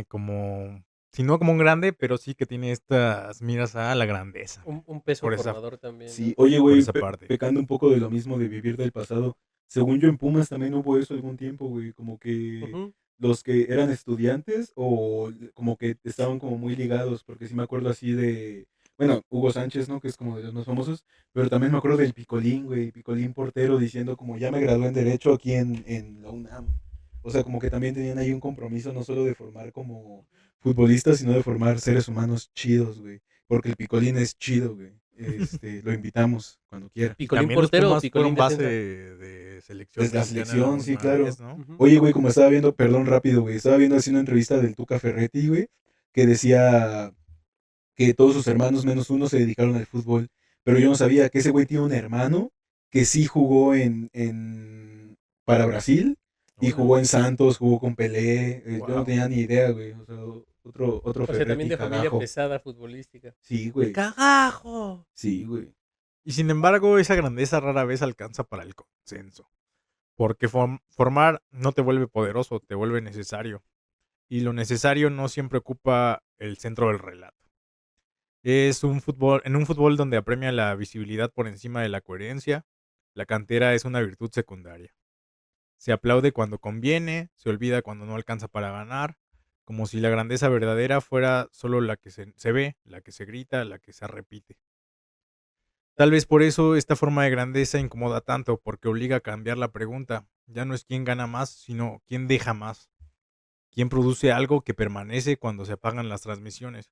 como, si no como un grande, pero sí que tiene estas miras a la grandeza, Un peso por esa, formador también, Sí, ¿no? oye, por güey, esa parte. pecando un poco de lo mismo de vivir del pasado. Según yo en Pumas también hubo eso algún tiempo, güey. Como que Ujú. los que eran estudiantes o como que estaban como muy ligados, porque sí me acuerdo así de, bueno, Hugo Sánchez, ¿no? Que es como de los más famosos, pero también me acuerdo del Picolín, güey, Picolín portero diciendo como ya me gradué en Derecho aquí en la UNAM. O sea, como que también tenían ahí un compromiso no solo de formar como futbolistas, sino de formar seres humanos chidos, güey. Porque el Picolín es chido, güey. Lo invitamos cuando quiera. Y ¿Picolín también los portero o Pumas Picolín fueron base defensa? de selección Desde la mexicana selección, sí, alguna claro. vez, ¿no? Ujú. Oye, güey, como estaba viendo, perdón rápido, güey, estaba viendo así una entrevista del Tuca Ferretti, güey, que decía que todos sus hermanos, menos uno, se dedicaron al fútbol. Pero yo no sabía que ese güey tiene un hermano que sí jugó para Brasil y jugó Órale, en Santos, jugó con Pelé. Yo no wow. tenía ni idea, güey. O sea, otro O sea, también Ferretti de familia cagajo. pesada futbolística. Sí, ¡El güey. cagajo! Sí, güey. Y sin embargo, esa grandeza rara vez alcanza para el consenso. Porque formar no te vuelve poderoso, te vuelve necesario. Y lo necesario no siempre ocupa el centro del relato. En un fútbol donde apremia la visibilidad por encima de la coherencia, la cantera es una virtud secundaria. Se aplaude cuando conviene, se olvida cuando no alcanza para ganar, como si la grandeza verdadera fuera solo la que se ve, la que se grita, la que se repite. Tal vez por eso esta forma de grandeza incomoda tanto, porque obliga a cambiar la pregunta. Ya no es quién gana más, sino quién deja más. Quién produce algo que permanece cuando se apagan las transmisiones,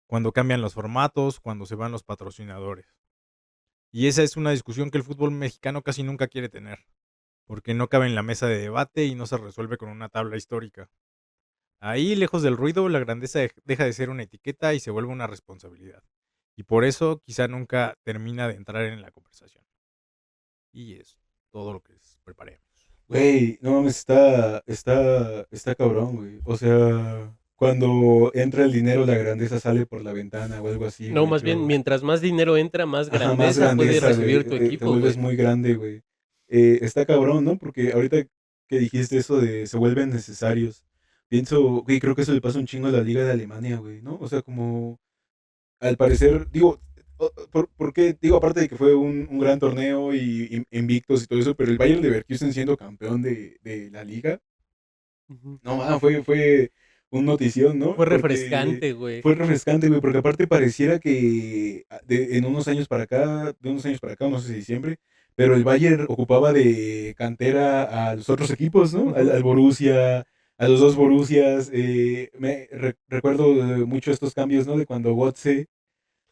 cuando cambian los formatos, cuando se van los patrocinadores. Y esa es una discusión que el fútbol mexicano casi nunca quiere tener, porque no cabe en la mesa de debate y no se resuelve con una tabla histórica. Ahí, lejos del ruido, la grandeza deja de ser una etiqueta y se vuelve una responsabilidad. Y por eso quizá nunca termina de entrar en la conversación. Y es todo lo que preparemos. Güey, no mames, está cabrón, güey. O sea, cuando entra el dinero, la grandeza sale por la ventana o algo así, No, güey. más bien, Yo, mientras más dinero entra, más ajá, más grandeza puede grandeza, güey. recibir tu Te equipo, vuelves güey. muy grande, güey. Está cabrón, ¿no? Porque ahorita que dijiste eso de se vuelven necesarios, pienso, güey, creo que eso le pasa un chingo a la Liga de Alemania, güey, ¿no? O sea, como al parecer, digo, ¿por qué? Digo, aparte de que fue un gran torneo y invictos y todo eso, pero el Bayern Leverkusen siendo campeón de la liga, Ujú. no, fue un notición, ¿no? Fue Porque refrescante, güey. fue refrescante, güey, porque aparte pareciera que en unos años para acá, de unos años para acá, no sé si siempre, pero el Bayern ocupaba de cantera a los otros equipos, ¿no? Ujú. Al Borussia, a los dos Borussias. Recuerdo mucho estos cambios, ¿no? De cuando Götze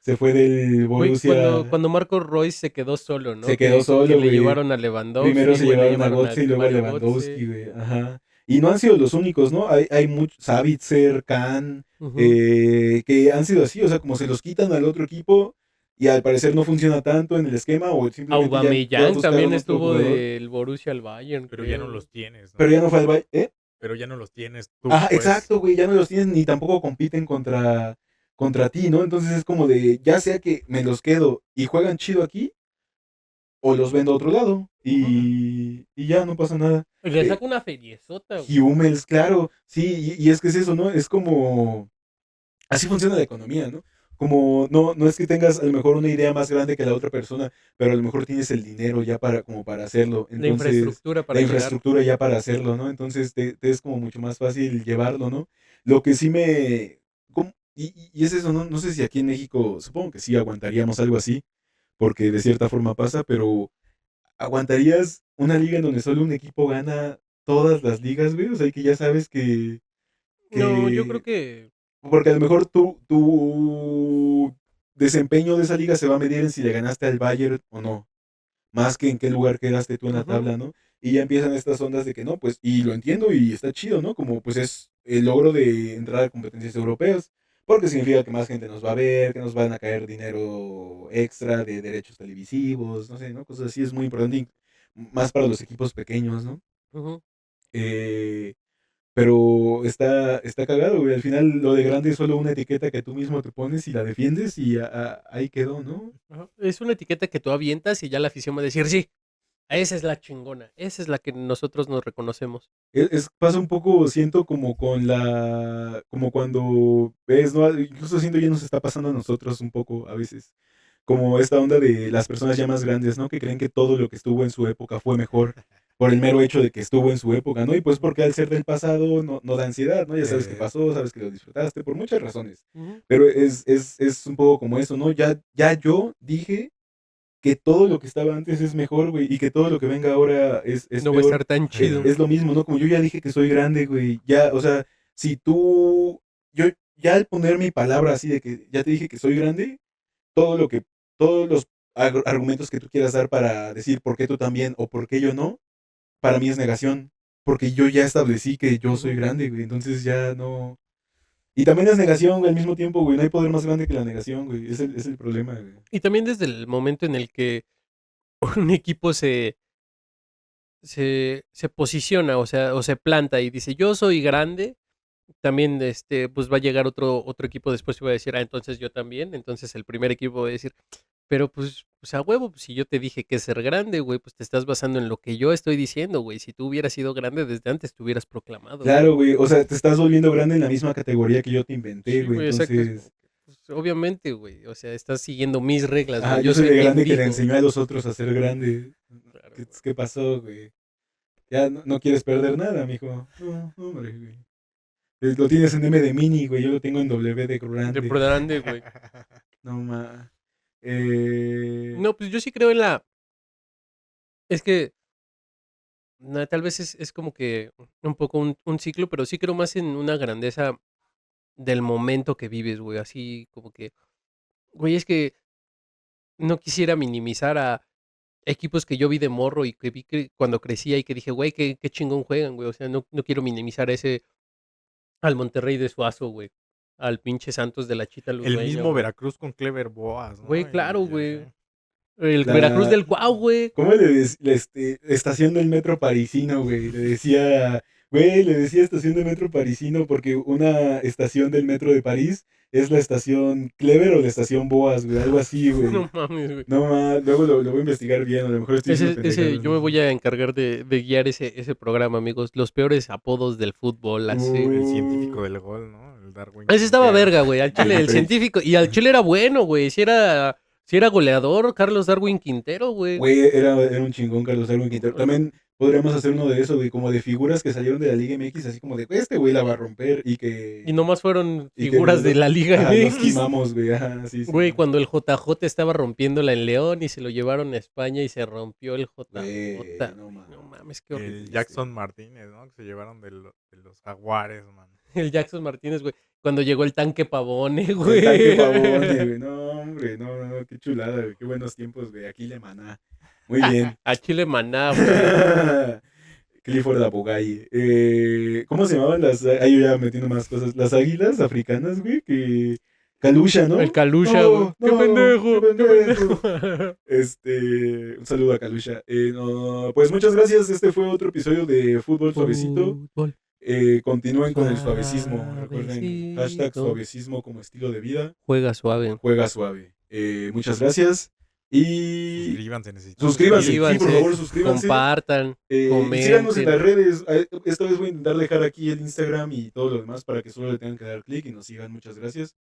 se fue del Güey, Borussia, cuando Marco Royce se quedó solo, se ¿no? quedó Que solo, le güey. llevaron a Primero Lewandowski, se güey, le llevaron a llevaron a Götze y luego a Mario Lewandowski, Götze. güey. Ajá. Y no han sido los únicos, ¿no? Hay muchos, Savitzer, Kahn, Ujú. que han sido así, o sea, como se los quitan al otro equipo y al parecer no funciona tanto en el esquema o simplemente ya Aubameyang también buscaron otro estuvo jugador, del Borussia al Bayern, Pero ya no creo, güey. los tienes, pero ¿no? ya no fue al Bayern, ¿eh? Pero ya no los tienes tú, Ajá, pues. exacto, güey, ya no los tienes ni tampoco compiten contra ti, ¿no? Entonces es como de, ya sea que me los quedo y juegan chido aquí o los vendo a otro lado Ujú. y ya no pasa nada. Y le Eh, saca una feriezota, güey. Hummels, claro, sí, y es que es eso, ¿no? Es como, así funciona la economía, ¿no? Como no es que tengas a lo mejor una idea más grande que la otra persona, pero a lo mejor tienes el dinero ya como para hacerlo. La Entonces, infraestructura la para llegar. infraestructura ya para hacerlo, ¿no? Entonces te es como mucho más fácil llevarlo, ¿no? Lo que sí y es eso, ¿no? No sé si aquí en México, supongo que sí aguantaríamos algo así, porque de cierta forma pasa, pero ¿aguantarías una liga en donde solo un equipo gana todas las ligas, güey? O sea, que ya sabes No, yo creo que que... porque a lo mejor tu desempeño de esa liga se va a medir en si le ganaste al Bayern o no, más que en qué lugar quedaste tú en la Ujú. tabla, ¿no? Y ya empiezan estas ondas de que no, pues, y lo entiendo y está chido, ¿no? Como pues es el logro de entrar a competencias europeas, porque significa que más gente nos va a ver, que nos van a caer dinero extra de derechos televisivos, no sé, ¿no? Cosas así es muy importante, y más para los equipos pequeños, ¿no? Ujú. Eh, pero está cagado, güey. Al final lo de grande es solo una etiqueta que tú mismo te pones y la defiendes y ahí quedó, ¿no? Ajá. Es una etiqueta que tú avientas y ya la afición va a decir, sí, esa es la chingona, esa es la que nosotros nos reconocemos. Pasa un poco, siento como como cuando ves, ¿no? Incluso siento ya nos está pasando a nosotros un poco a veces. Como esta onda de las personas ya más grandes, ¿no? Que creen que todo lo que estuvo en su época fue mejor por el mero hecho de que estuvo en su época, ¿no? Y pues porque al ser del pasado no da ansiedad, ¿no? Ya sabes qué Eh, pasó, sabes que lo disfrutaste, por muchas razones. Ujú. Pero es un poco como eso, ¿no? Ya yo dije que todo lo que estaba antes es mejor, güey, y que todo lo que venga ahora es No va a peor. estar tan chido. Es lo mismo, ¿no? Como yo ya dije que soy grande, güey, ya, o sea, si tú, yo ya al poner mi palabra así de que ya te dije que soy grande, todo lo que, todos los argumentos que tú quieras dar para decir por qué tú también o por qué yo no, para mí es negación, porque yo ya establecí que yo soy Ujú. grande, güey, entonces ya no. Y también es negación, güey, al mismo tiempo, güey, no hay poder más grande que la negación, güey, es el problema, güey. Y también desde el momento en el que un equipo se posiciona, o sea, o se planta y dice, yo soy grande, también pues va a llegar otro equipo después y va a decir, ah, entonces yo también. Entonces el primer equipo va a decir, pero pues a huevo, pues, si yo te dije que es ser grande, güey, pues te estás basando en lo que yo estoy diciendo, güey. Si tú hubieras sido grande desde antes, te hubieras proclamado, güey. Claro, güey, o sea, te estás volviendo grande en la misma categoría que yo te inventé, Sí, güey, güey, exacto. Es como entonces, que, pues, obviamente, güey. O sea, estás siguiendo mis reglas, güey. yo Yo soy soy de quien grande que le dijo. enseñó a los otros a ser grande. Claro, ¿Qué, güey. qué pasó, güey? Ya no quieres perder nada, mijo. No, hombre, güey. Lo tienes en M de mini, güey, yo lo tengo en W de De grande. grande, güey. No, eh, No, pues yo sí creo en la. Es que tal vez es como que un poco un ciclo, pero sí creo más en una grandeza del momento que vives, güey. Así como que, güey, es que no quisiera minimizar a equipos que yo vi de morro y que vi que cuando crecía y que dije, güey, qué chingón juegan, güey. O sea, no quiero minimizar al Monterrey de Suazo, güey. Al pinche Santos de la Chita el Ludueña, mismo güey. Veracruz con Clever Boas, Güey, ¿no? claro, Y así. güey. El Veracruz la, del Guau, güey. ¿Cómo estación del metro parisino, güey? Le decía Güey, le decía estación de metro parisino porque una estación del metro de París es la estación Clever o la estación Boas, güey, algo así, güey. No mames, güey. No, luego lo voy a investigar bien, a lo mejor estoy diciendo pendejadas. Yo me voy a encargar de guiar ese programa, amigos. Los peores apodos del fútbol, así. El científico del gol, ¿no? El Darwin Ese estaba Quintero. verga, güey. Al Chile, el Pero- científico. Y al Chile era bueno, güey. Si era goleador, Carlos Darwin Quintero, güey. Güey, era un chingón Carlos Darwin Quintero. También podríamos hacer uno de eso, güey, como de figuras que salieron de la Liga MX, así como de, este güey la va a romper y que... Y nomás fueron y que figuras nos- de la Liga Ajá, nos MX. quimamos, güey, ajá, sí, sí. Güey, cuando el JJ estaba rompiéndola en León y se lo llevaron a España y se rompió el JJ. Güey, No no mames, qué horrible. El Jackson Martínez, ¿no? Que se llevaron de los Jaguares, man. El Jackson Martínez, güey. Cuando llegó el tanque Pavone, El güey. tanque Pavone, güey. No, hombre, no, qué chulada, güey. Qué buenos tiempos, güey. Aquí le maná. Muy bien. A Chile Maná, güey. Clifford Apogay. ¿Cómo se llamaban las? Ahí yo ya metiendo más cosas. Las águilas africanas, güey. Kalusha, ¿no? El Calusha, No, güey. ¡Qué no, pendejo! qué ¡Qué pendejo. pendejo! Un saludo a Kalusha. No, pues muchas gracias. Este fue otro episodio de Fútbol Suavecito. Fútbol. Continúen con el suavecismo. Recuerden, hashtag Suavecito. suavecismo como estilo de vida. Juega suave. Juega suave. Muchas gracias. Y Suscríbanse, necesitamos. suscríbanse, sí, por Suscríbanse, favor, suscríbanse. Compartan. Y comenten. síganos en las redes. Esta vez voy a intentar dejar aquí el Instagram y todo lo demás para que solo le tengan que dar clic y nos sigan. Muchas gracias.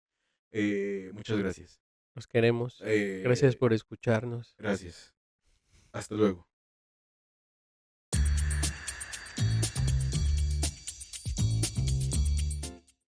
Muchas gracias. Los queremos. Gracias por escucharnos. Gracias. Hasta luego.